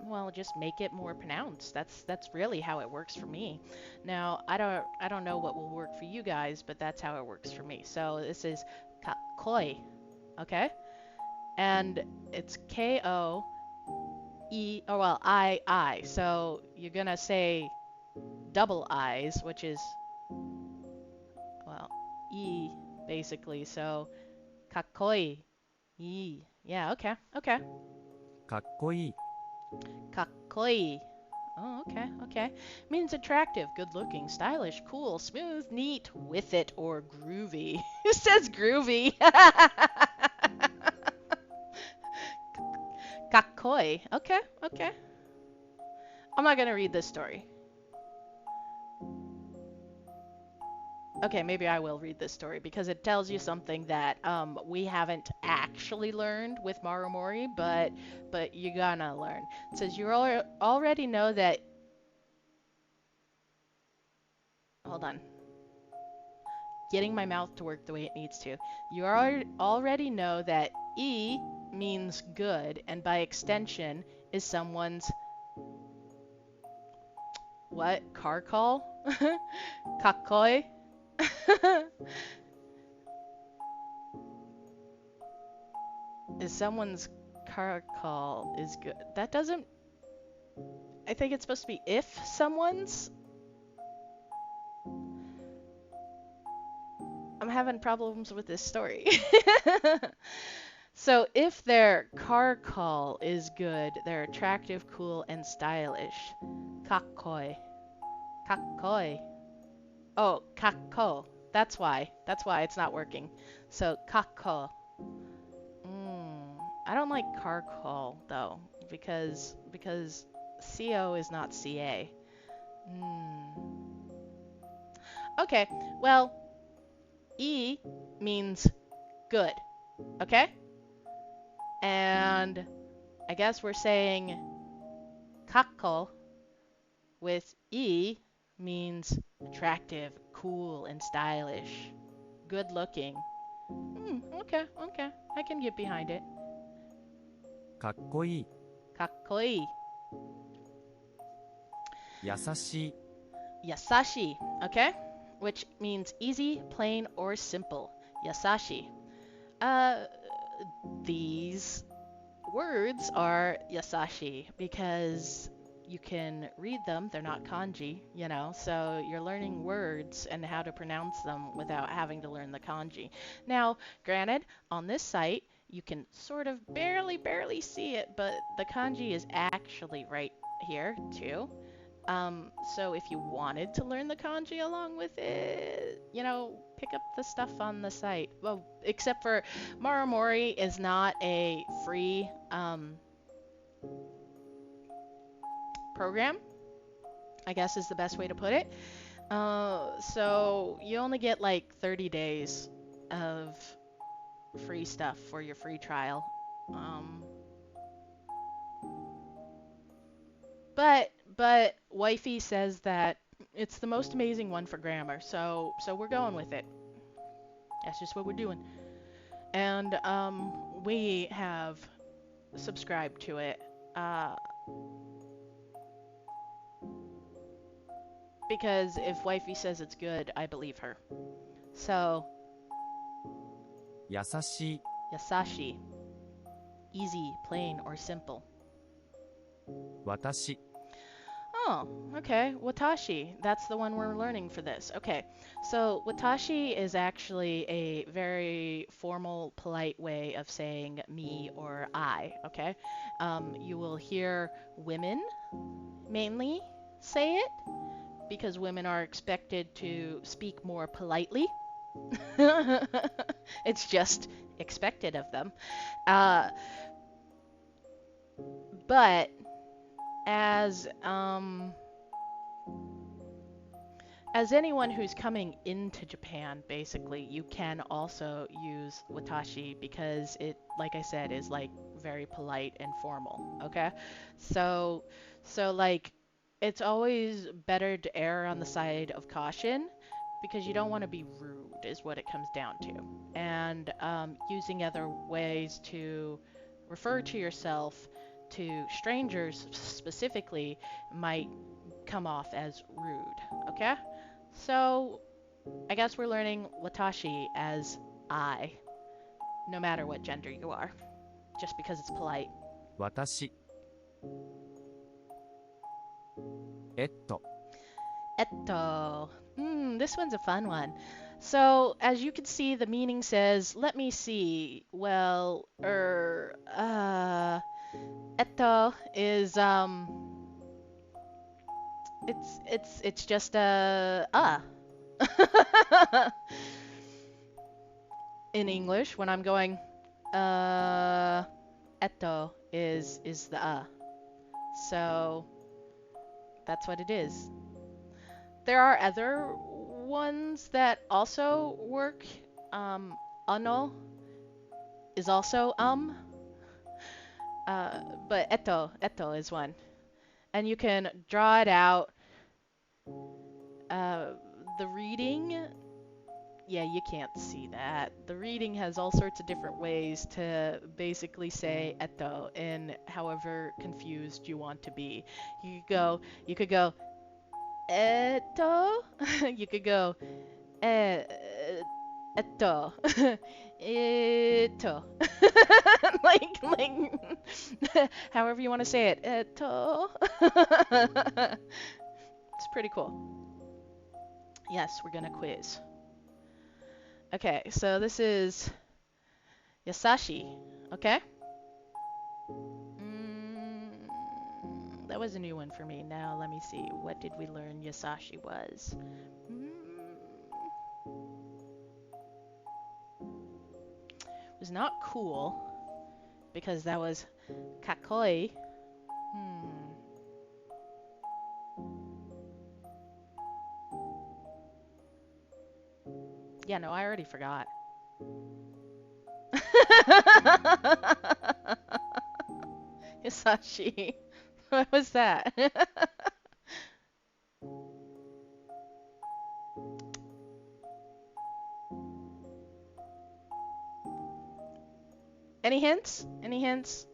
well, just make it more pronounced. That's really how it works for me. Now, I don't know what will work for you guys, but that's how it works for me. So this is koi, okay? And it's K-O E, or well, I. So you're gonna say double I's, which is, well, E basically. So kakoi, E. Yeah, okay, okay. かっこいい Kakoi. Oh, okay, okay. Means attractive, good looking, stylish, cool, smooth, neat, with it, or groovy. Who says groovy? Kakoi. Okay, okay. I'm not gonna read this story. Okay, maybe I will read this story because it tells you something that we haven't actually learned with Marumori, but you're gonna learn. It says you already know that. Hold on. Getting my mouth to work the way it needs to. You already know that E means good, and by extension is someone's what? Car call? Kakoi? Is someone's car call is good. That doesn't. I think it's supposed to be if someone's. I'm having problems with this story. So if their car call is good, they're attractive, cool, and stylish. Kakoi. Kakoi. Oh, kakko. That's why. That's why it's not working. So kakko. I don't like car call though, because CO is not CA. Okay, well, E means good. Okay? And I guess we're saying kakko with E means attractive, cool, and stylish. Good looking. Okay, okay. I can get behind it. かっこいい Kakkoi. 優しい Yasashi. Okay? Which means easy, plain, or simple. Yasashi. These words are yasashi because you can read them. They're not kanji, you know, so you're learning words and how to pronounce them without having to learn the kanji. Now, granted, on this site, you can sort of barely see it, but the kanji is actually right here too. So if you wanted to learn the kanji along with it, you know, pick up the stuff on the site. Well, except for Marumori is not a free program, I guess is the best way to put it. So you only get like 30 days of free stuff for your free trial. But wifey says that it's the most amazing one for grammar, so we're going with it. That's just what we're doing. And we have subscribed to it because if wifey says it's good, I believe her. So 優しい yasashi, easy, plain, or simple. 私 Oh, okay. Watashi. That's the one we're learning for this. Okay. So, watashi is actually a very formal, polite way of saying me or I. Okay. You will hear women mainly say it because women are expected to speak more politely. It's just expected of them. But as anyone who's coming into Japan, basically, you can also use watashi because it, like I said, is like very polite and formal. Okay, so like it's always better to err on the side of caution because you don't want to be rude, is what it comes down to. And using other ways to refer to yourself to strangers specifically might come off as rude. Okay? So, I guess we're learning watashi as I, no matter what gender you are, just because it's polite. 私えっと Etto. This one's a fun one. So, as you can see, the meaning says, let me see. Well, etto is, it's just in English when I'm going, eto is the. So that's what it is. There are other ones that also work. Ano is also uh, but eto is one. And you can draw it out. Uh, the reading, yeah, you can't see that. The reading has all sorts of different ways to basically say eto in however confused you want to be. You could go eto. You could go eh, eto. Eto. like however you want to say it. Eto. It's pretty cool. Yes, we're gonna quiz. Okay, so this is Yasashi. Okay? That was a new one for me. Now let me see. What did we learn Yasashi was? It was not cool because that was kakoi. Yeah, no, I already forgot. Yasashi. What was that? Any hints? Any hints?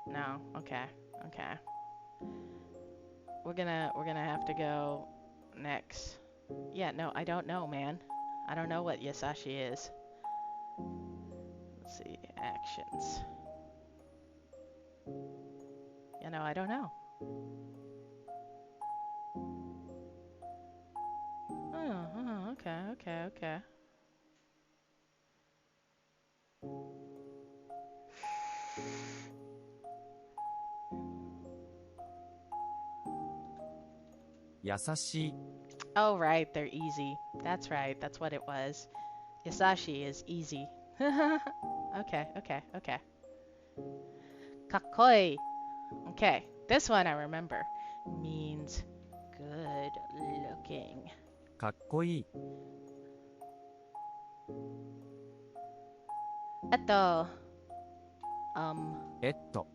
No. Okay. Okay. We're gonna have to go next. Yeah, no, I don't know, man. I don't know what Yasashi is. Let's see, actions. You know, I don't know. Oh, okay, okay, okay. Yasashi. Oh, right, they're easy. That's right, that's what it was. Yasashi is easy. Okay, okay, okay. Kakoi. Okay, this one I remember. Means good looking. かっこいい。Eto. えっと。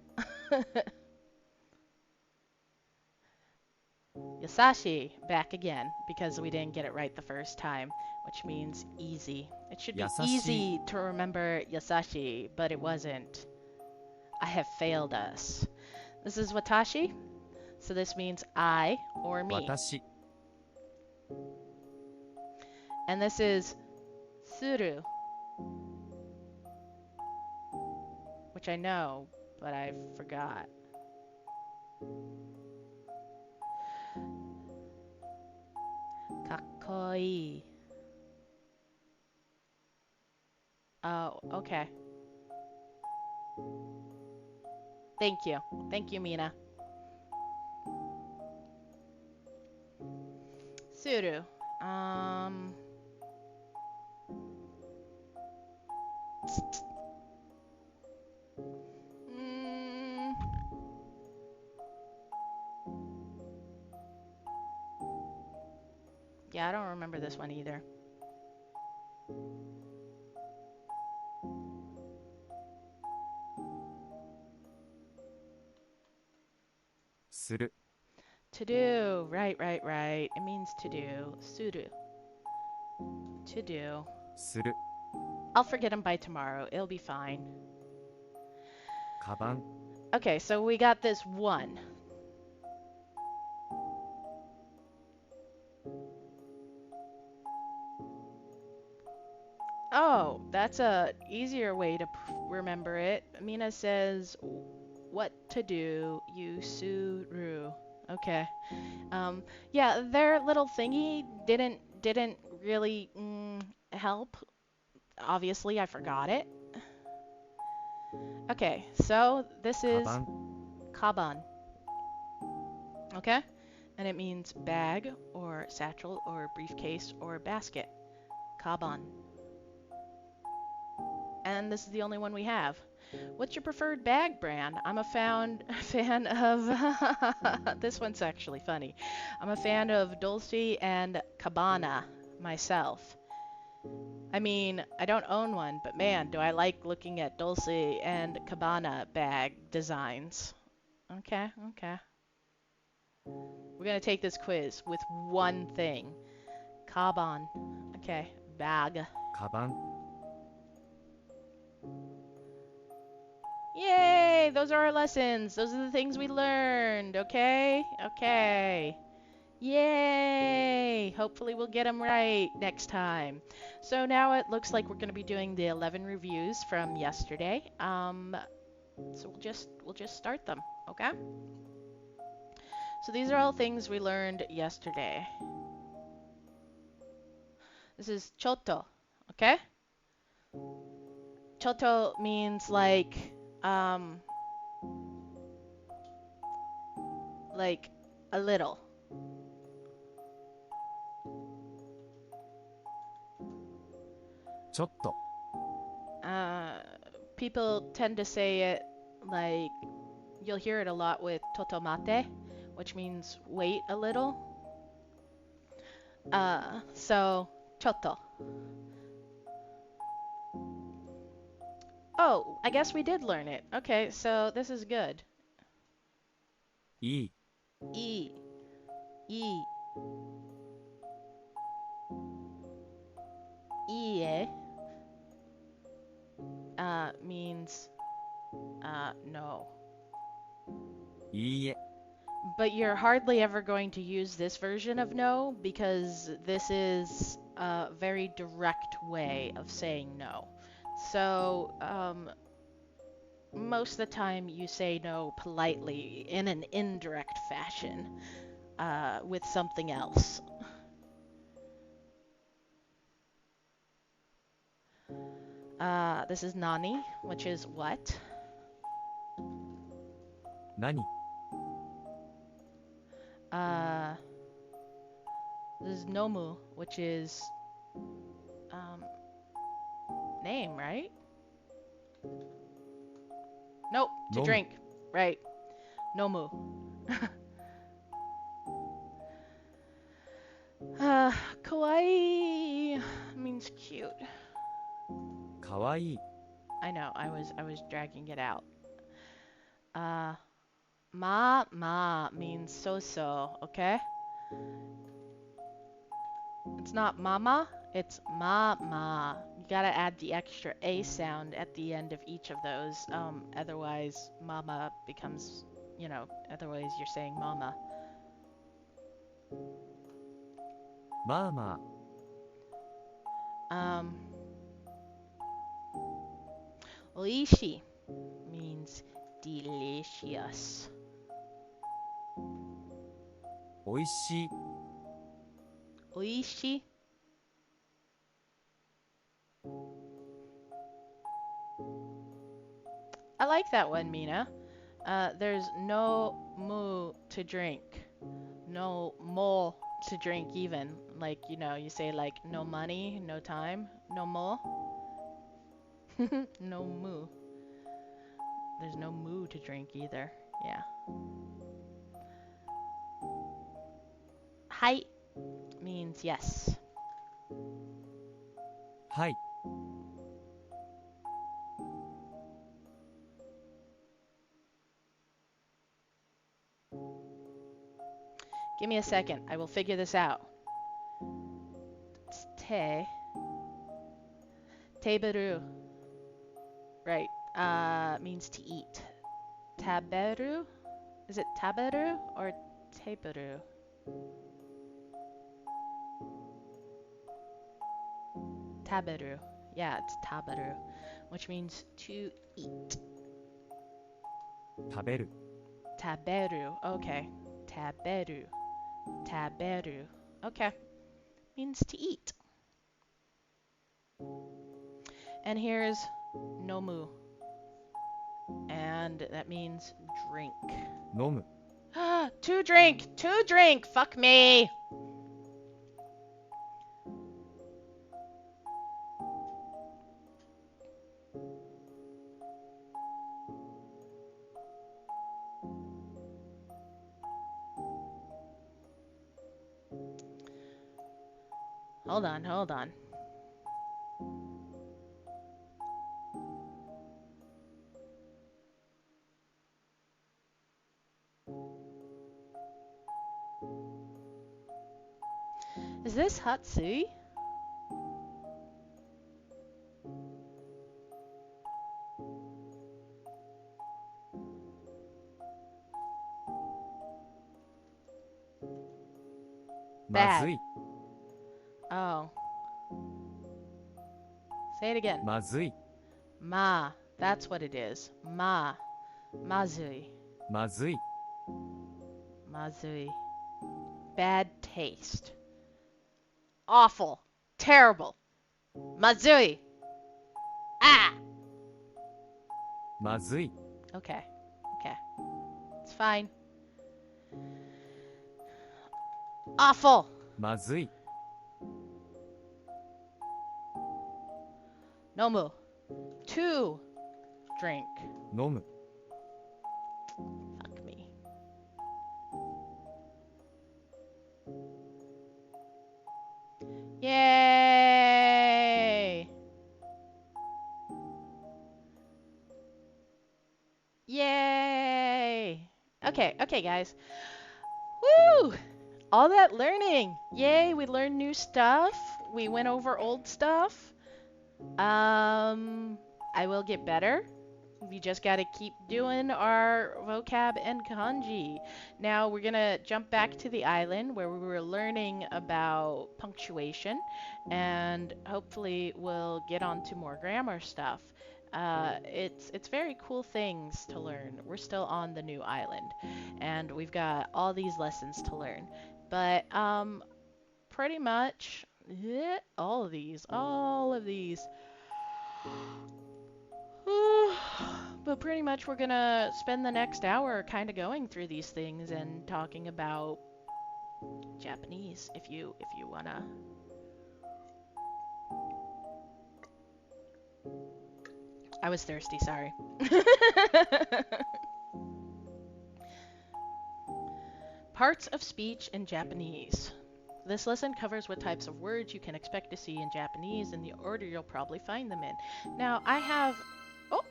Yasashi, back again, because we didn't get it right the first time, which means easy. It should be Yasashi. easy to remember Yasashi, but it wasn't. I have failed us. This is Watashi, so this means I or me. 私。And this is Suru, which I know, but I forgot. Kakoi. Oh, okay. Thank you. Thank you, Mina. Suru. Yeah, I don't remember this one either. Suru. To do. Right, right, right. It means to do. Suru. To do. する。 I'll forget them by tomorrow. It'll be fine. カバン。 Okay, so we got this one. Oh, that's a easier way to remember it. Mina says, what to do, Yusuru. Okay. Yeah, their little thingy didn't really help. Obviously, I forgot it. Okay, so this is カバン。 kaban. Okay? And it means bag or satchel or briefcase or basket. Kaban. And this is the only one we have. What's your preferred bag brand? I'm a fan of this one's actually funny. I'm a fan of Dolce and Gabbana myself. I mean, I don't own one, but man, do I like looking at Dolce and Gabbana bag designs. Okay, okay. We're gonna take this quiz with one thing. Kaban. Okay, bag. カバン Yay! Those are our lessons. Those are the things we learned. Okay? Okay. Yay! Hopefully we'll get them right next time. So now it looks like we're going to be doing the 11 reviews from yesterday. So we'll just start them. Okay? So these are all things we learned yesterday. This is choto. Okay? Choto means like a little. Chotto. People tend to say it like, you'll hear it a lot with totomate, which means wait a little. So, chotto. Oh, I guess we did learn it. Okay, so this is good. いい E. E. Ie. Means, no. いいえ But you're hardly ever going to use this version of no because this is a very direct way of saying no. So, most of the time you say no politely in an indirect fashion, with something else. This is nani, which is what? 何 This is nomu, which is, name, right? Nope, to Nomu. drink. Right. Nomu. Kawaii means cute. かわいい I know, I was dragging it out. Ma means so-so, okay? It's not mama, it's ma. You gotta add the extra A sound at the end of each of those. Otherwise mama becomes, otherwise you're saying mama. まあま Oishi means delicious. あおいしい Oishi. I like that one, Mina. There's no mu to drink. No mo to drink even. Like, you say like no money, no time, no mo. No mu. There's no mu to drink either. Yeah. Hai means yes. はい Give me a second. I will figure this out. It's te. Teberu. Right. Means to eat. Taberu? Is it taberu or teberu? Taberu. Yeah, it's taberu, which means to eat. 食べる Taberu. Okay. Taberu. Taberu. Okay. Means to eat. And here's nomu. And that means drink. 飲む To drink! To drink! Fuck me! Hold on, hold on. Is this Hatsui? Bad. まずい Oh. Say it again. まずい Ma. That's what it is. Ma. Mazui. まずい Mazui. Bad taste. Awful. Terrible. Mazui. Ah! まずい Okay. Okay. It's fine. Awful. まずい Nomu. To drink. 飲む Fuck me. Yay! Yay! Okay, okay, guys. Woo! All that learning. Yay, we learned new stuff. We went over old stuff. I will get better. We just got to keep doing our vocab and kanji. Now we're going to jump back to the island where we were learning about punctuation, and hopefully we'll get on to more grammar stuff. It's very cool things to learn. We're still on the new island, and we've got all these lessons to learn. But pretty much all of these. But pretty much we're gonna spend the next hour kind of going through these things and talking about Japanese if you wanna. I was thirsty, sorry. Parts of speech in Japanese. This lesson covers what types of words you can expect to see in Japanese and the order you'll probably find them in. Now, I have... Oh!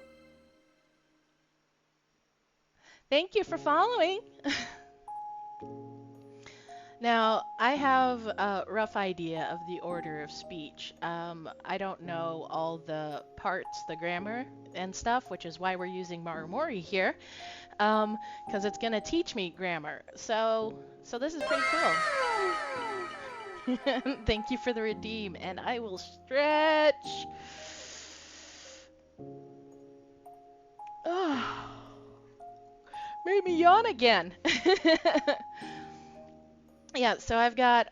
Thank you for following! Now, I have a rough idea of the order of speech. I don't know all the parts, the grammar and stuff, which is why we're using Marumori here, because it's going to teach me grammar. So this is pretty cool. Thank you for the redeem, and I will stretch. Oh, made me yawn again. Yeah, so I've got,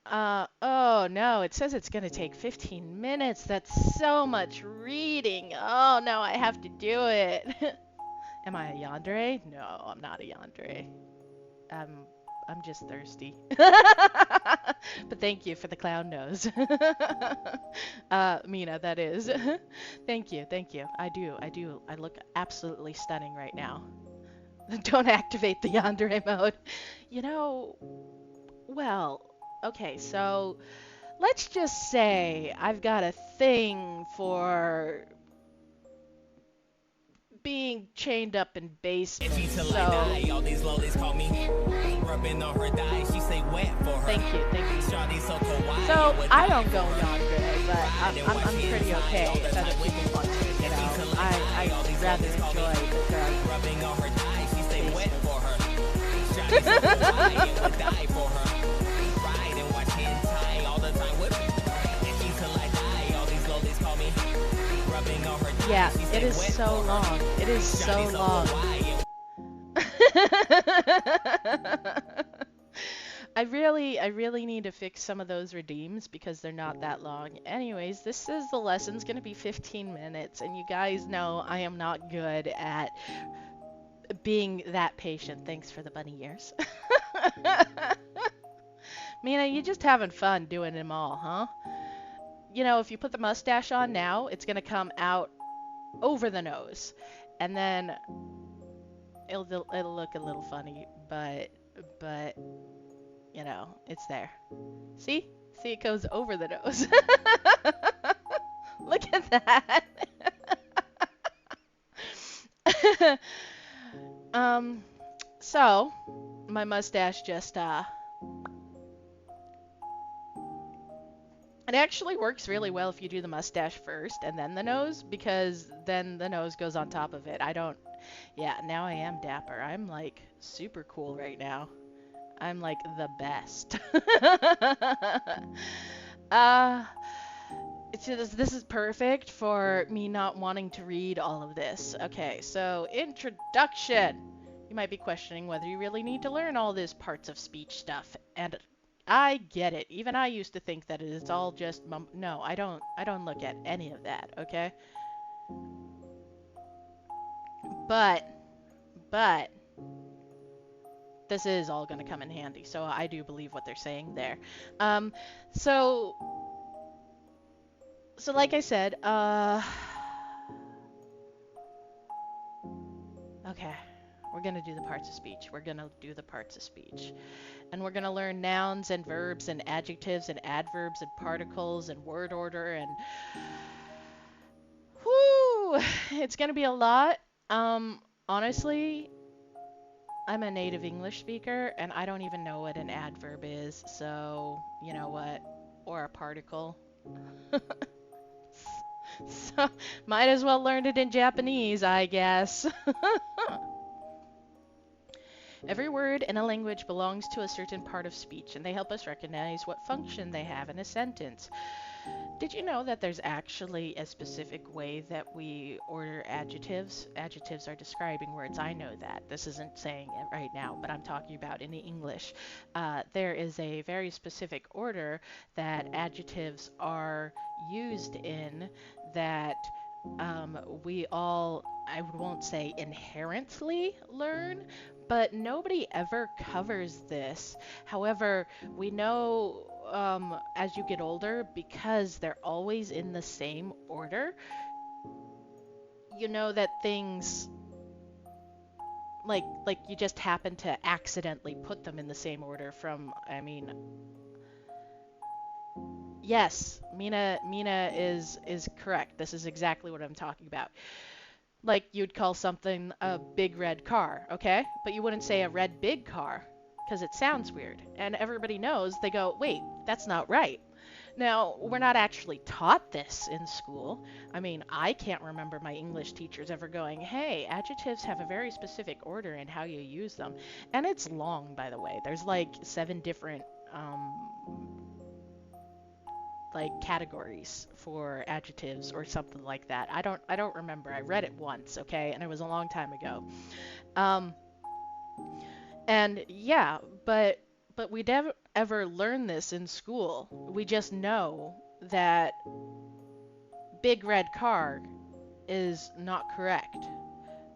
oh no, it says it's gonna take 15 minutes. That's so much reading. Oh no, I have to do it. Am I a yandere? No, I'm not a yandere. I'm just thirsty. But thank you for the clown nose. Mina, that is. Thank you. I do. I look absolutely stunning right now. Don't activate the yandere mode. You know, well, okay, so let's just say I've got a thing for being chained up in basements, so... Thank you. So, I don't go yandere, but I'm pretty okay if other people want to, you know. I'd rather enjoy the dark Yeah, it is so long. It is so long. I really need to fix some of those redeems because they're not that long. Anyways, this is the lesson's gonna be 15 minutes, and you guys know I am not good at being that patient. Thanks for the bunny ears. Mina, you just having fun doing them all, huh? You know, if you put the mustache on now, it's gonna come out over the nose, and then it'll look a little funny, but you know, it's there. See? See, it goes over the nose. Look at that. um, so my mustache just it actually works really well if you do the mustache first and then the nose, because then the nose goes on top of it. I don't, yeah, now I am dapper. I'm like super cool right now. I'm like the best. uh, this is perfect for me not wanting to read all of this. Okay, so introduction. You might be questioning whether you really need to learn all this parts of speech stuff, and I get it. Even I used to think that it's all just no, I don't. I don't look at any of that. Okay, but but this is all going to come in handy. So I do believe what they're saying there. Um, so like I said, okay, we're gonna do the parts of speech. We're gonna do the parts of speech. And we're gonna learn nouns and verbs and adjectives and adverbs and particles and word order and whoo, it's gonna be a lot. Honestly, I'm a native English speaker and I don't even know what an adverb is, so you know what? Or a particle. So might as well learn it in Japanese, I guess. Every word in a language belongs to a certain part of speech, and they help us recognize what function they have in a sentence. Did you know that there's actually a specific way that we order adjectives? Adjectives are describing words. I know that. This isn't saying it right now, but I'm talking about in English. There is a very specific order that adjectives are used in that we all, I won't say inherently learn, but nobody ever covers this. However, we know as you get older, because they're always in the same order, you know that things like you just happen to accidentally put them in the same order from, I mean, yes, Mina is correct. This is exactly what I'm talking about. Like you'd call something a big red car, okay? But you wouldn't say a red big car because it sounds weird. And everybody knows, they go, wait, that's not right. Now, we're not actually taught this in school. I mean, I can't remember my English teachers ever going, hey, adjectives have a very specific order in how you use them. And it's long, by the way. There's like 7 different like categories for adjectives or something like that. I don't remember. I read it once, okay, and it was a long time ago. Um, and yeah, but we never ever learn this in school. We just know that big red car is not correct.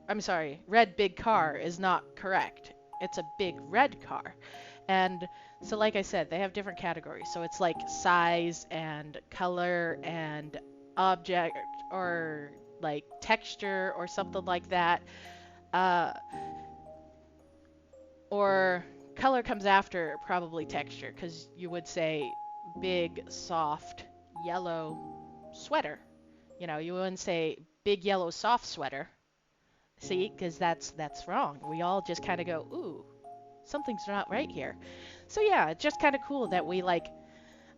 I'm sorry, red big car is not correct. It's a big red car. And so, like I said, they have different categories. So it's like size and color and object or like texture or something like that. Uh, or color comes after probably texture, because you would say big, soft, yellow sweater. You know, you wouldn't say big yellow soft sweater. See, because that's wrong. We all just kind of go, ooh, something's not right here. So yeah, it's just kind of cool that we like,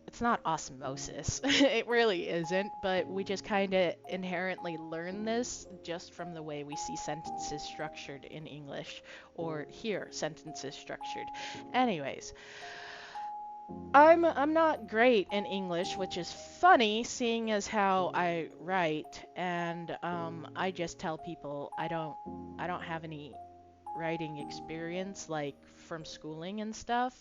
it's not osmosis. It really isn't, but we just kind of inherently learn this just from the way we see sentences structured in English or hear sentences structured. Anyways, I'm not great in English, which is funny seeing as how I write, and I just tell people I don't have any writing experience like from schooling and stuff,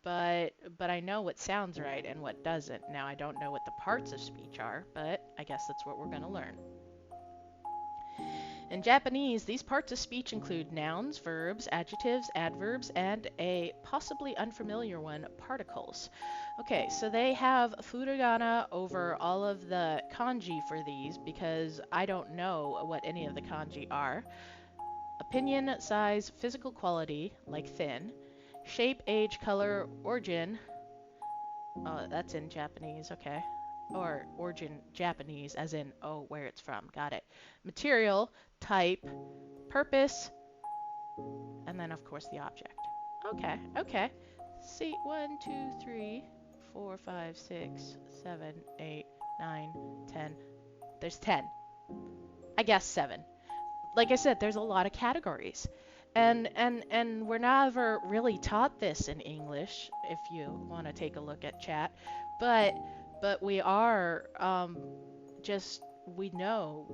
but I know what sounds right and what doesn't. Now I don't know what the parts of speech are, but I guess that's what we're going to learn. In Japanese, these parts of speech include nouns, verbs, adjectives, adverbs, and a possibly unfamiliar one, particles. Okay, so they have furigana over all of the kanji for these because I don't know what any of the kanji are. Opinion, size, physical quality, like thin, shape, age, color, origin, Oh, that's in Japanese, okay. Or origin Japanese, as in, oh, where it's from. Got it. Material, type, purpose, and then, of course, the object. Okay, okay. See, 1, 2, 3, 4, 5, 6, 7, 8, 9, 10. There's 10. I guess 7. Like I said, there's a lot of categories. And we're never really taught this in English, if you want to take a look at chat. But we are just we know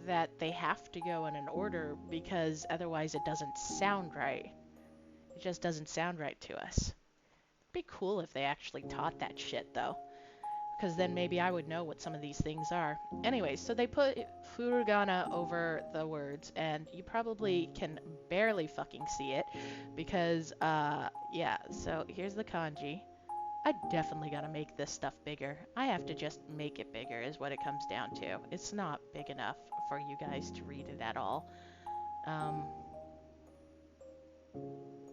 that they have to go in an order because otherwise it doesn't sound right. It just doesn't sound right to us. It'd be cool if they actually taught that shit though, because then maybe I would know what some of these things are. Anyway, so they put furigana over the words, and you probably can barely fucking see it because, yeah, so here's the kanji. I definitely gotta make this stuff bigger. I have to just make it bigger is what it comes down to. It's not big enough for you guys to read it at all. Um,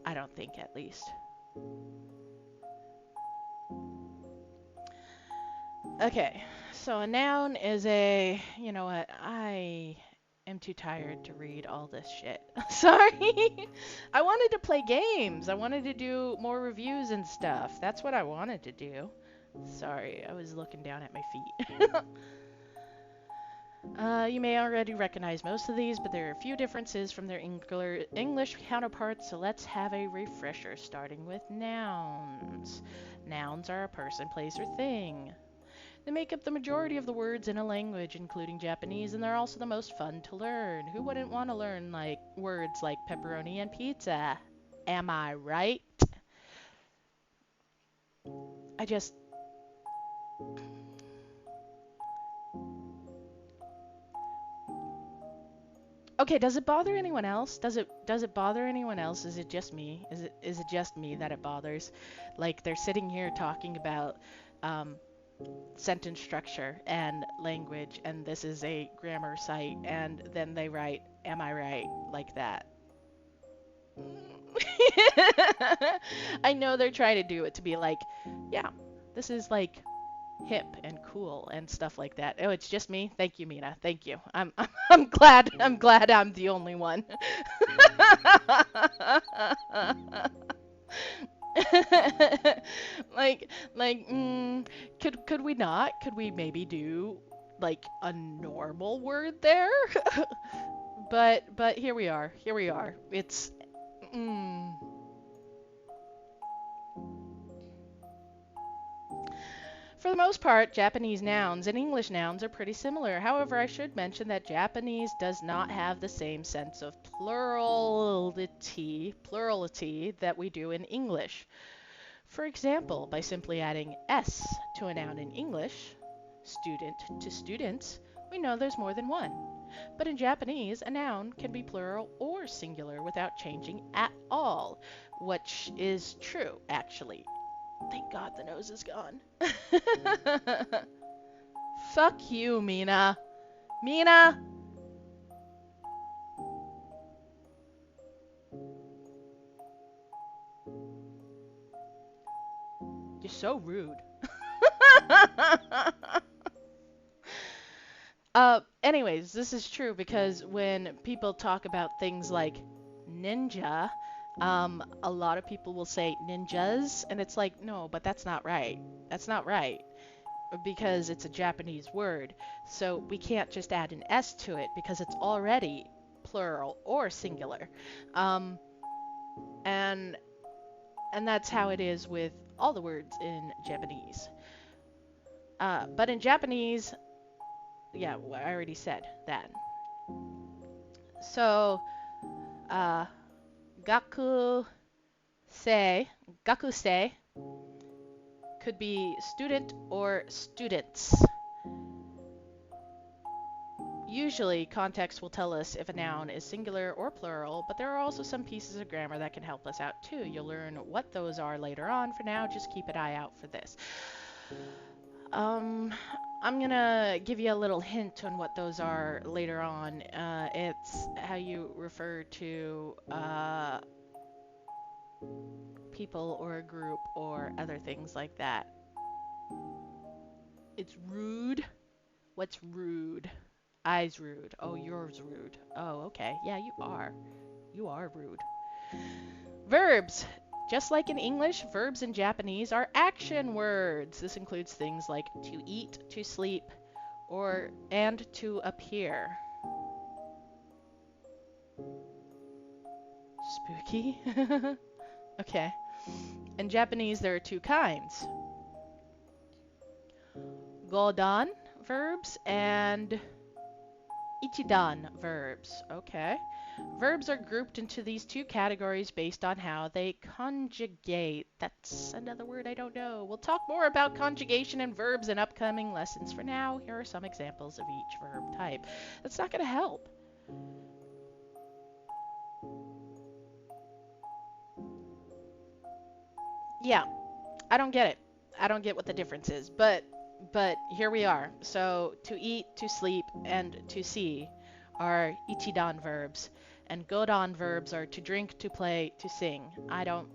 I don't think at least. Okay, so a noun is a, you know what, I am too tired to read all this shit. Sorry. I wanted to play games. I wanted to do more reviews and stuff. That's what I wanted to do. Sorry, I was looking down at my feet. You may already recognize most of these, but there are a few differences from their English counterparts, so let's have a refresher, starting with nouns. Nouns are a person, place, or thing. They make up the majority of the words in a language, including Japanese, and they're also the most fun to learn. Who wouldn't want to learn like words like pepperoni and pizza? Am I right? I just Okay, does it bother anyone else? Does it bother anyone else? Is it just me? Is it just me that it bothers? Like they're sitting here talking about um sentence structure and language, and this is a grammar site, and then they write am I right like that. I know they're trying to do it to be like, yeah, this is like hip and cool and stuff like that. Oh, it's just me. Thank you, Mina. Thank you. I'm glad. I'm glad I'm the only one. Could we not? Could we maybe do like a normal word there? But here we are. Here we are. It's mm, For the most part, Japanese nouns and English nouns are pretty similar. However, I should mention that Japanese does not have the same sense of plurality that we do in English. For example, by simply adding s to a noun in English, student to students, we know there's more than one. But in Japanese, a noun can be plural or singular without changing at all, which is true, actually. Thank God the nose is gone. Fuck you, Mina. Mina! You're so rude. Anyways, this is true because when people talk about things like ninja, a lot of people will say ninjas, and it's like, no, but that's not right. That's not right because it's a Japanese word. So we can't just add an S to it because it's already plural or singular. Um, and and that's how it is with all the words in Japanese. But in Japanese, yeah, I already said that. So, uh, gaku sei, gakusei could be student or students. Usually, context will tell us if a noun is singular or plural, but there are also some pieces of grammar that can help us out too. You'll learn what those are later on. For now, just keep an eye out for this. Um, I'm gonna give you a little hint on what those are later on. It's how you refer to people or a group or other things like that. It's rude. What's rude? I's rude. Oh, yours rude. Oh, okay. Yeah, you are. You are rude. Verbs. Just like in English, verbs in Japanese are action words. This includes things like to eat, to sleep, or and to appear. Spooky. Okay. In Japanese, there are two kinds. Godan verbs and ichidan verbs. Okay. Verbs are grouped into these two categories based on how they conjugate. That's another word I don't know. We'll talk more about conjugation and verbs in upcoming lessons. For now, here are some examples of each verb type. That's not going to help. Yeah, I don't get it. I don't get what the difference is, but here we are. So to eat, to sleep, and to see are ichidan verbs, and godan verbs are to drink, to play, to sing. I don't.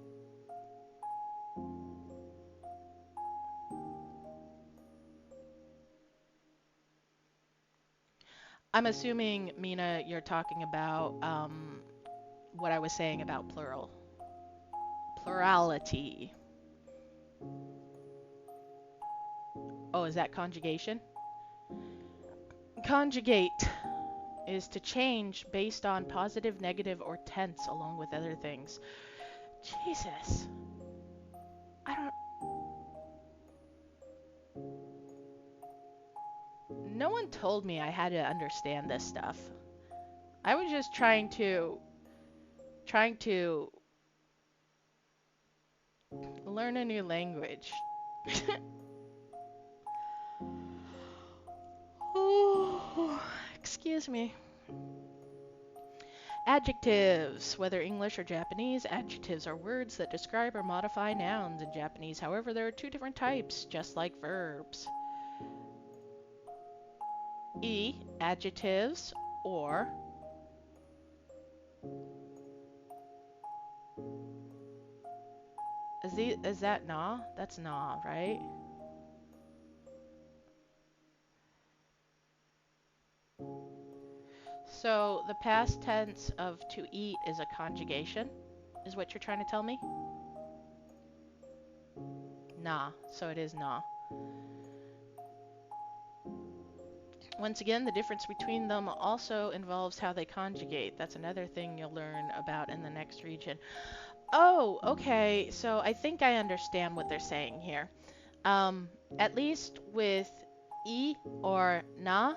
I'm assuming, Mina, you're talking about what I was saying about plurality. Oh, is that conjugation? Conjugate is to change based on positive, negative, or tense, along with other things. Jesus. I don't. No one told me I had to understand this stuff. I was just trying to learn a new language. Oh, excuse me. Adjectives. Whether English or Japanese, adjectives are words that describe or modify nouns in Japanese. However, there are two different types, just like verbs. Adjectives, or is that na? That's na, right? So the past tense of to eat is a conjugation, is what you're trying to tell me? Na, so it is na. Once again, the difference between them also involves how they conjugate. That's another thing you'll learn about in the next region. Oh, okay, so I think I understand what they're saying here. At least with I or na,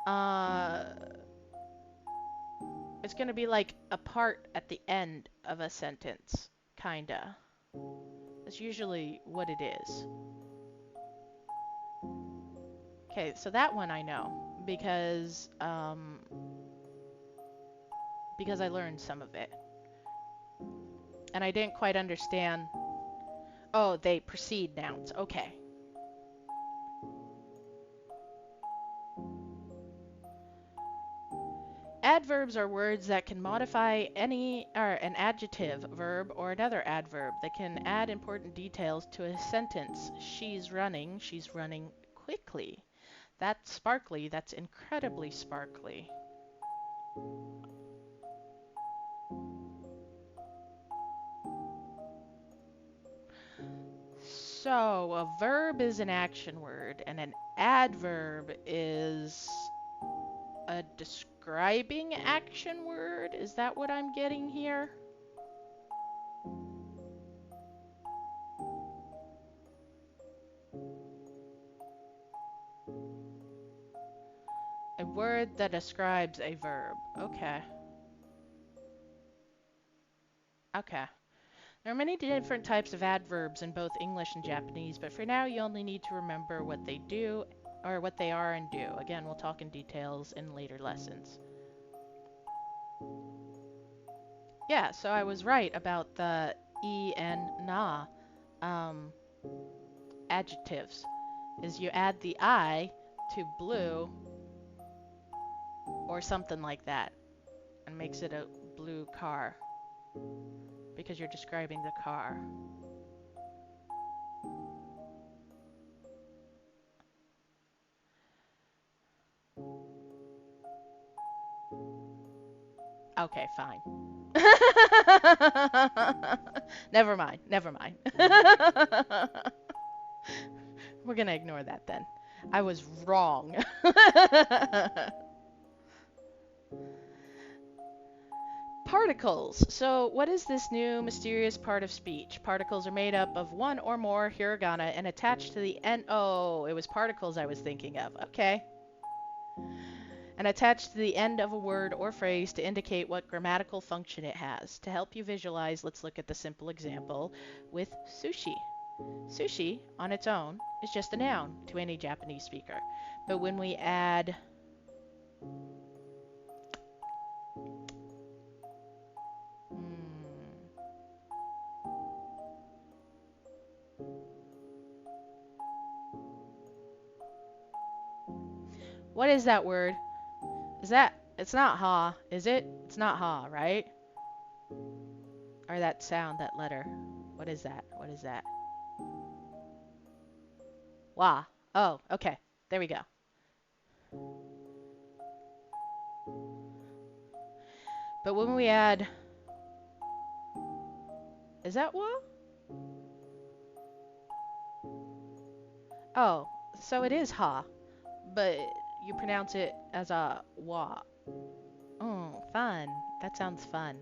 uh, it's going to be like a part at the end of a sentence, kinda. That's usually what it is. Okay, so that one I know because I learned some of it. And I didn't quite understand. Oh, they precede nouns. Okay. Adverbs are words that can modify an adjective, verb, or another adverb. They can add important details to a sentence. She's running quickly. That's sparkly. That's incredibly sparkly. So, a verb is an action word, and an adverb is a describing action word? Is that what I'm getting here? A word that describes a verb. Okay. Okay. There are many different types of adverbs in both English and Japanese, but for now you only need to remember what they do, or what they are and do. Again, we'll talk in details in later lessons. Yeah, so I was right about the I and na adjectives. Is you add the I to blue or something like that and makes it a blue car because you're describing the car. Okay, fine. Never mind, never mind. We're gonna ignore that then. I was wrong. Particles. So, what is this new mysterious part of speech? Particles are made up of one or more hiragana and attached to the end. Oh, it was particles I was thinking of. Okay. And attached to the end of a word or phrase to indicate what grammatical function it has. To help you visualize, let's look at the simple example with sushi. Sushi, on its own, is just a noun to any Japanese speaker. But when we add what is that word? Is that, it's not ha, is it? It's not ha, right? Or that sound, that letter. What is that? What is that? Wa. Oh, okay. There we go. But when we add, is that wa? Oh, so it is ha, but you pronounce it as a wa. Oh, fun. That sounds fun.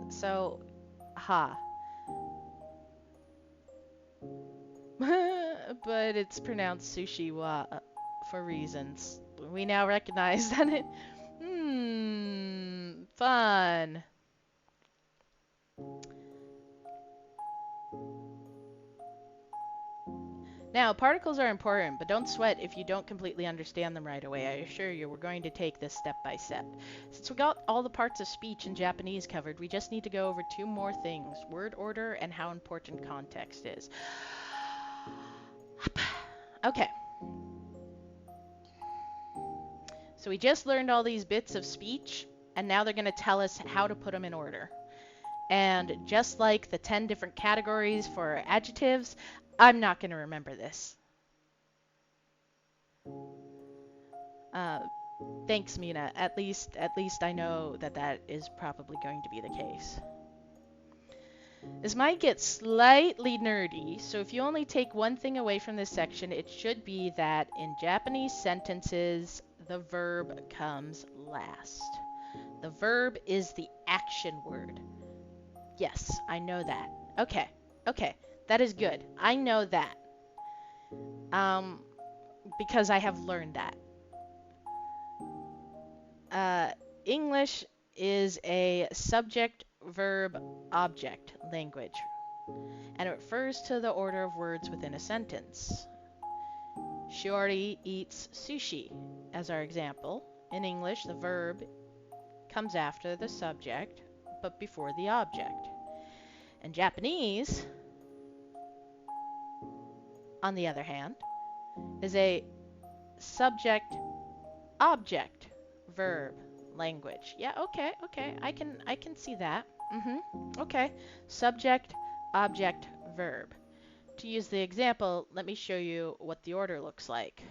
So ha. But it's pronounced sushi wa for reasons we now recognize that it. Fun. Now, particles are important, but don't sweat if you don't completely understand them right away. I assure you, we're going to take this step by step. Since we got all the parts of speech in Japanese covered, we just need to go over two more things: word order and how important context is. Okay. So we just learned all these bits of speech, and now they're going to tell us how to put them in order. And just like the 10 different categories for adjectives, I'm not going to remember this. Thanks, Mina. At least I know that that is probably going to be the case. This might get slightly nerdy, so if you only take one thing away from this section, it should be that in Japanese sentences, the verb comes last. The verb is the action word. Yes, I know that. Okay, that is good. I know that. Because I have learned that. English is a subject-verb-object language, and it refers to the order of words within a sentence. Shiori eats sushi, as our example. In English, the verb comes after the subject, but before the object. In Japanese, on the other hand, is a subject-object verb language. Yeah, okay. I can see that. Okay. Subject, object, verb. To use the example, let me show you what the order looks like.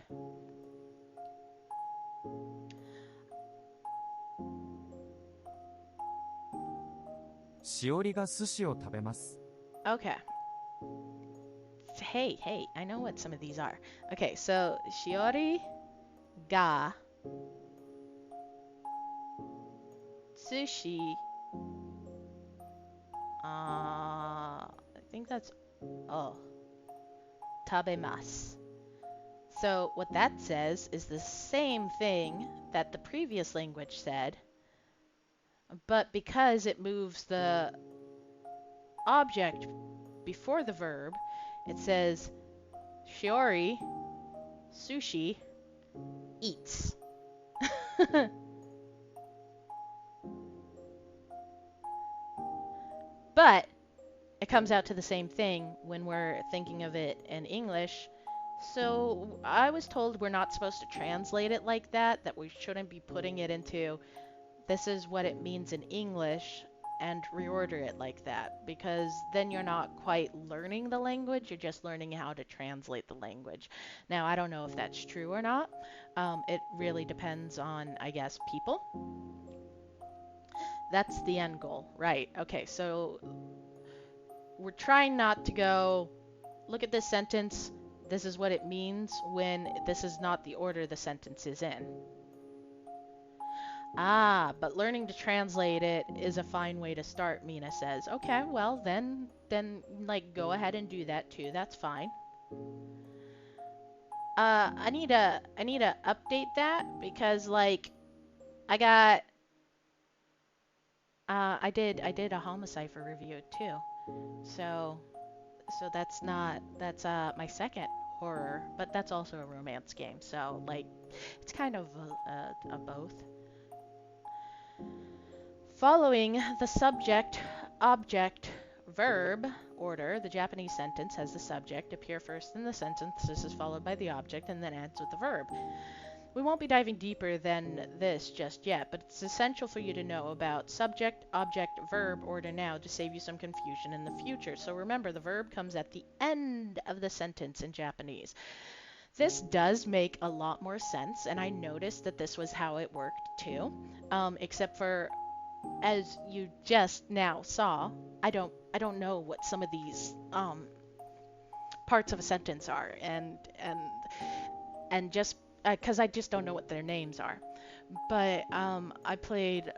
Shiori ga sushi o tabemasu. Okay. Hey, I know what some of these are. Okay, so Shiori ga sushi. I think that's tabemasu. So what that says is the same thing that the previous language said, but because it moves the object before the verb, it says Shiori sushi eats. But it comes out to the same thing when we're thinking of it in English. So I was told we're not supposed to translate it like that, that we shouldn't be putting it into this is what it means in English and reorder it like that, because then you're not quite learning the language, you're just learning how to translate the language. Now, I don't know if that's true or not. It really depends on, I guess, people. That's the end goal, right? Okay, so we're trying not to go, look at this sentence, this is what it means, when this is not the order the sentence is in. Ah, but learning to translate it is a fine way to start, Mina says. Okay, well then like go ahead and do that too. That's fine. I need to update that because like I got I did a Homicipher review too. So that's my second horror, but that's also a romance game. So like it's kind of a both. Following the subject, object, verb order, the Japanese sentence has the subject appear first in the sentence. This is followed by the object and then ends with the verb. We won't be diving deeper than this just yet, but it's essential for you to know about subject, object, verb order now to save you some confusion in the future. So remember, the verb comes at the end of the sentence in Japanese. This does make a lot more sense, and I noticed that this was how it worked too, except for as you just now saw, I don't know what some of these parts of a sentence are, and just because I just don't know what their names are. But I played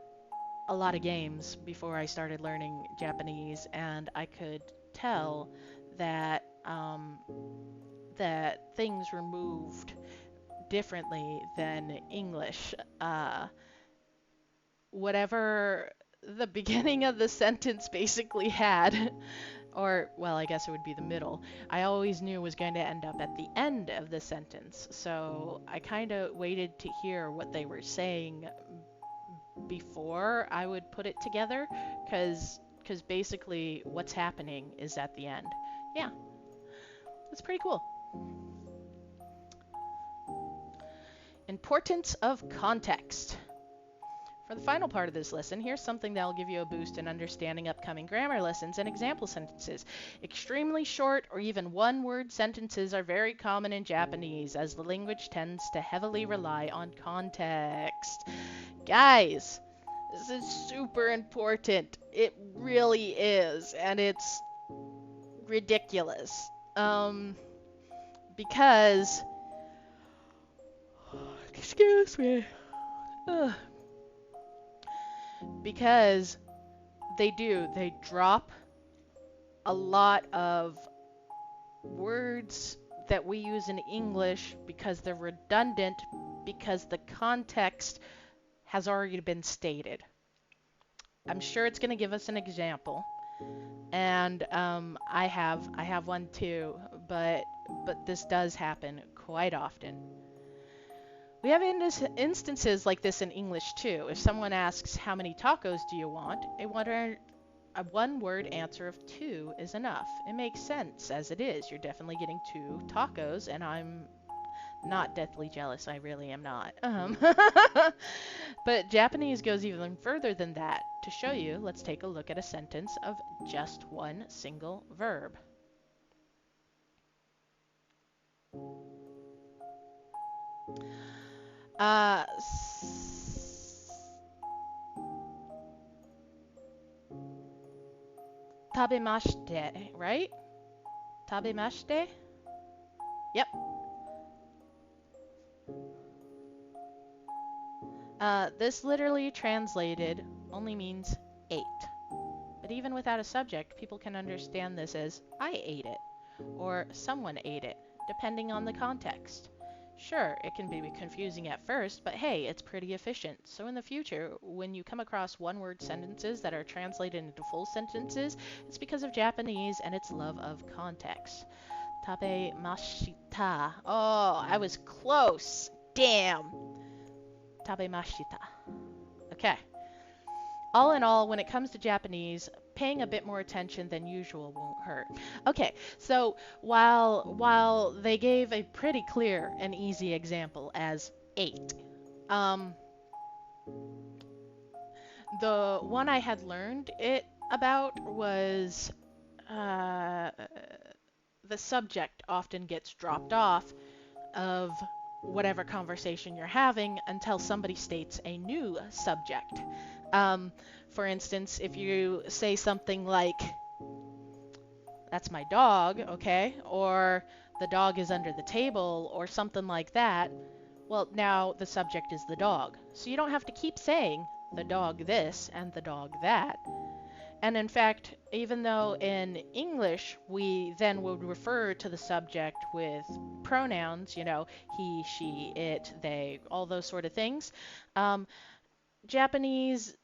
a lot of games before I started learning Japanese, and I could tell that that things were moved differently than English. Whatever the beginning of the sentence basically had, or, well, I guess it would be the middle, I always knew was going to end up at the end of the sentence. So I kind of waited to hear what they were saying before I would put it together, because basically what's happening is at the end. Yeah, that's pretty cool. Importance of context. For the final part of this lesson, here's something that will give you a boost in understanding upcoming grammar lessons and example sentences. Extremely short or even one-word sentences are very common in Japanese, as the language tends to heavily rely on context. Guys, this is super important. It really is, and it's ridiculous. Because, excuse me. Because they drop a lot of words that we use in English because they're redundant, because the context has already been stated. I'm sure it's going to give us an example, and I have one too, but this does happen quite often. We have instances like this in English too. If someone asks, how many tacos do you want? A one-word answer of 2 is enough. It makes sense as it is. You're definitely getting 2 tacos, and I'm not deathly jealous. I really am not. But Japanese goes even further than that. To show you, let's take a look at a sentence of just one single verb. Tabemashite, right? Tabemashite? Yep. This literally translated only means ate. But even without a subject, people can understand this as I ate it, or someone ate it, depending on the context. Sure, it can be confusing at first, but hey, it's pretty efficient. So in the future, when you come across one-word sentences that are translated into full sentences, it's because of Japanese and its love of context. Tabemashita. Oh, I was close. Damn. Tabemashita. Okay. All in all, when it comes to Japanese, paying a bit more attention than usual won't hurt. Okay, so while they gave a pretty clear and easy example as 8, the one I had learned it about was the subject often gets dropped off of whatever conversation you're having until somebody states a new subject. Um, for instance, if you say something like, that's my dog, okay? Or the dog is under the table, or something like that. Well, now the subject is the dog. So you don't have to keep saying the dog this and the dog that. And in fact, even though in English we then would refer to the subject with pronouns, he, she, it, they, all those sort of things, um, Japanese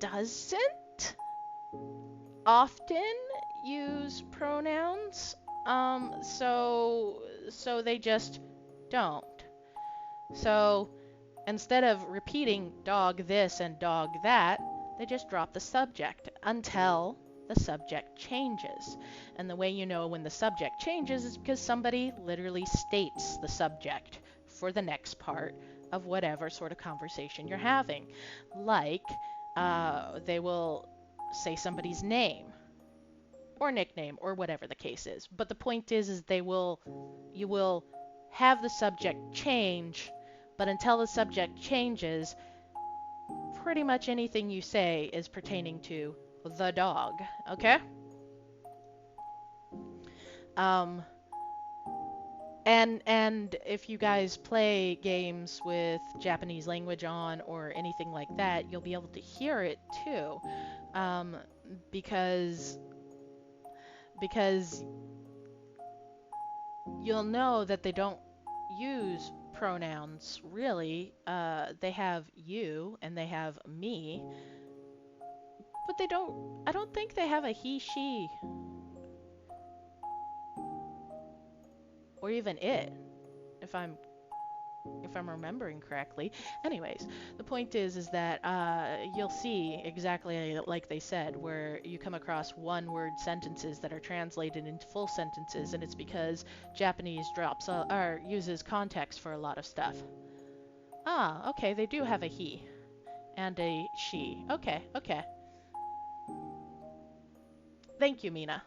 doesn't often use pronouns. So they just don't. So instead of repeating dog this and dog that, they just drop the subject until the subject changes. And the way you know when the subject changes is because somebody literally states the subject for the next part of whatever sort of conversation you're having. Like, they will say somebody's name or nickname or whatever the case is. But the point is you will have the subject change, but until the subject changes, pretty much anything you say is pertaining to the dog, okay? Um, and if you guys play games with Japanese language on or anything like that, you'll be able to hear it too, because you'll know that they don't use pronouns really. They have you and they have me, but I don't think they have a he, she, or even it, if I'm remembering correctly. Anyways, the point is that you'll see exactly like they said, where you come across one-word sentences that are translated into full sentences, and it's because Japanese drops or uses context for a lot of stuff. Ah, okay, they do have a he and a she. Okay, okay. Thank you, Mina.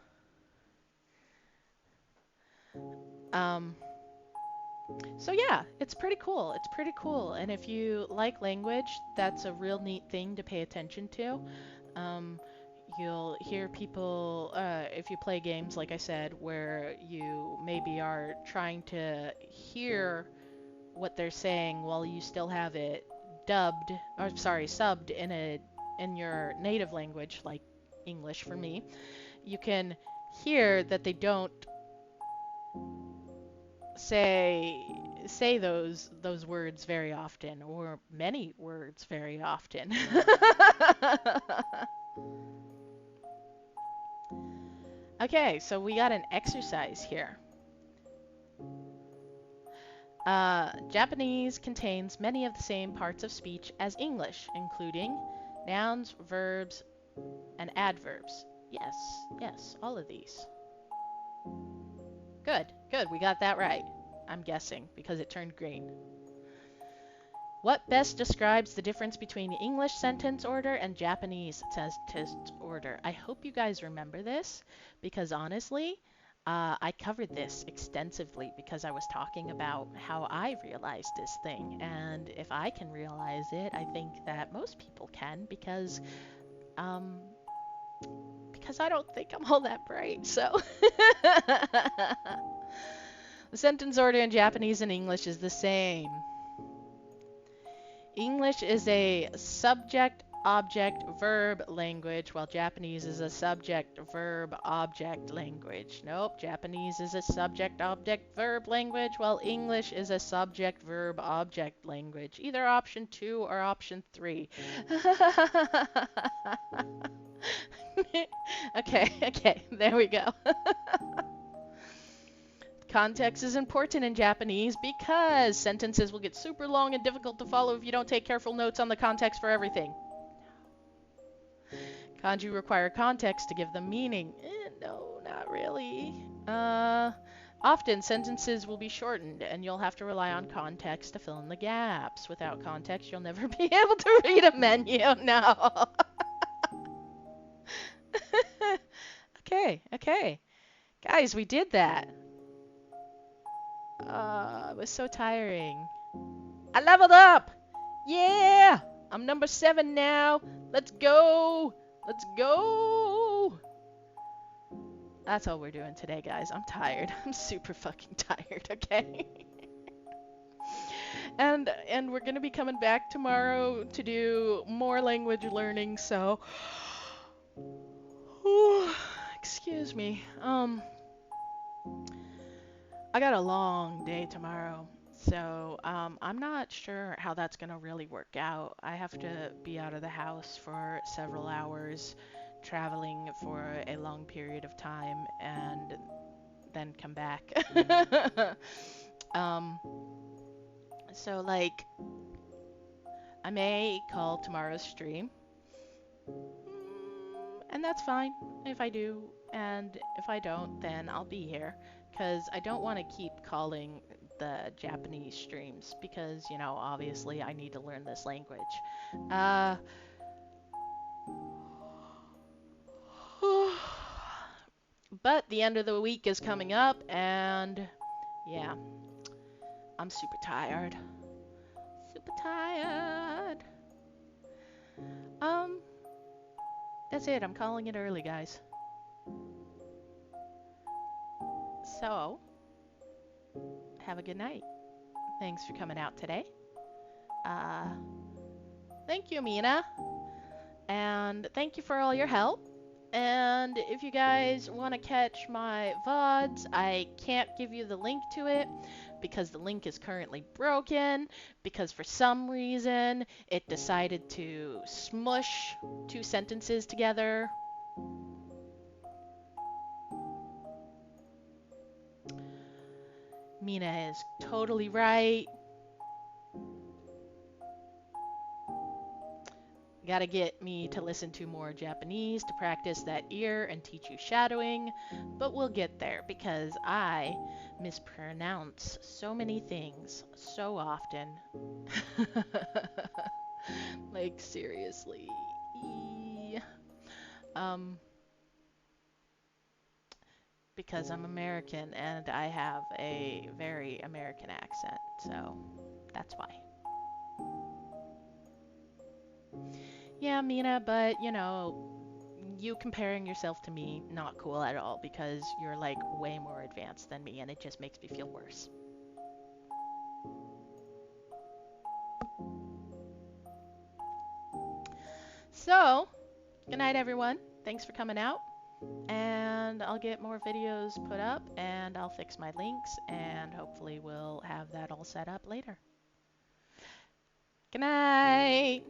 So yeah, it's pretty cool. It's pretty cool. And if you like language, that's a real neat thing to pay attention to. Um, you'll hear people, if you play games, like I said, where you maybe are trying to hear what they're saying while you still have it subbed in your native language, like English for me, you can hear that they don't say those words very often, or many words very often. Okay, so we got an exercise here. Japanese contains many of the same parts of speech as English, including nouns, verbs, and adverbs. Yes, yes, all of these. Good, good, we got that right. I'm guessing, because it turned green. What best describes the difference between English sentence order and Japanese sentence order? I hope you guys remember this, because honestly, I covered this extensively because I was talking about how I realized this thing. And if I can realize it, I think that most people can, because I don't think I'm all that bright, so. The sentence order in Japanese and English is the same. English is a subject, object, verb language, while Japanese is a subject, verb, object language. Nope, Japanese is a subject, object, verb language, while English is a subject, verb, object language. Either option 2 or option 3. Okay, there we go. Context is important in Japanese because sentences will get super long and difficult to follow if you don't take careful notes on the context for everything. Kanji require context to give them meaning. No, not really. Often sentences will be shortened and you'll have to rely on context to fill in the gaps. Without context, you'll never be able to read a menu. No. Okay. Guys, we did that. It was so tiring. I leveled up! Yeah! I'm number 7 now. Let's go! Let's go! That's all we're doing today, guys. I'm tired. I'm super fucking tired, okay? And we're gonna be coming back tomorrow to do more language learning, so excuse me. I got a long day tomorrow, so I'm not sure how that's gonna really work out. I have to be out of the house for several hours, traveling for a long period of time, and then come back. um, so like, I may call tomorrow's stream, and that's fine if I do, and if I don't, then I'll be here, because I don't want to keep calling the Japanese streams, because, you know, obviously I need to learn this language. Uh, but the end of the week is coming up, and yeah, I'm super tired. Super tired. Um, that's it. I'm calling it early, guys. So, have a good night. Thanks for coming out today. Uh, thank you, Mina. And thank you for all your help. And if you guys want to catch my VODs, I can't give you the link to it because the link is currently broken, because for some reason it decided to smush two sentences together. Mina is totally right. Gotta get me to listen to more Japanese to practice that ear and teach you shadowing, but we'll get there because I mispronounce so many things so often. Like, seriously. Um, because I'm American and I have a very American accent, so that's why. Yeah, Mina, but you know, you comparing yourself to me, not cool at all because you're like way more advanced than me and it just makes me feel worse. So, good night, everyone. Thanks for coming out. And I'll get more videos put up and I'll fix my links and hopefully we'll have that all set up later. Good night.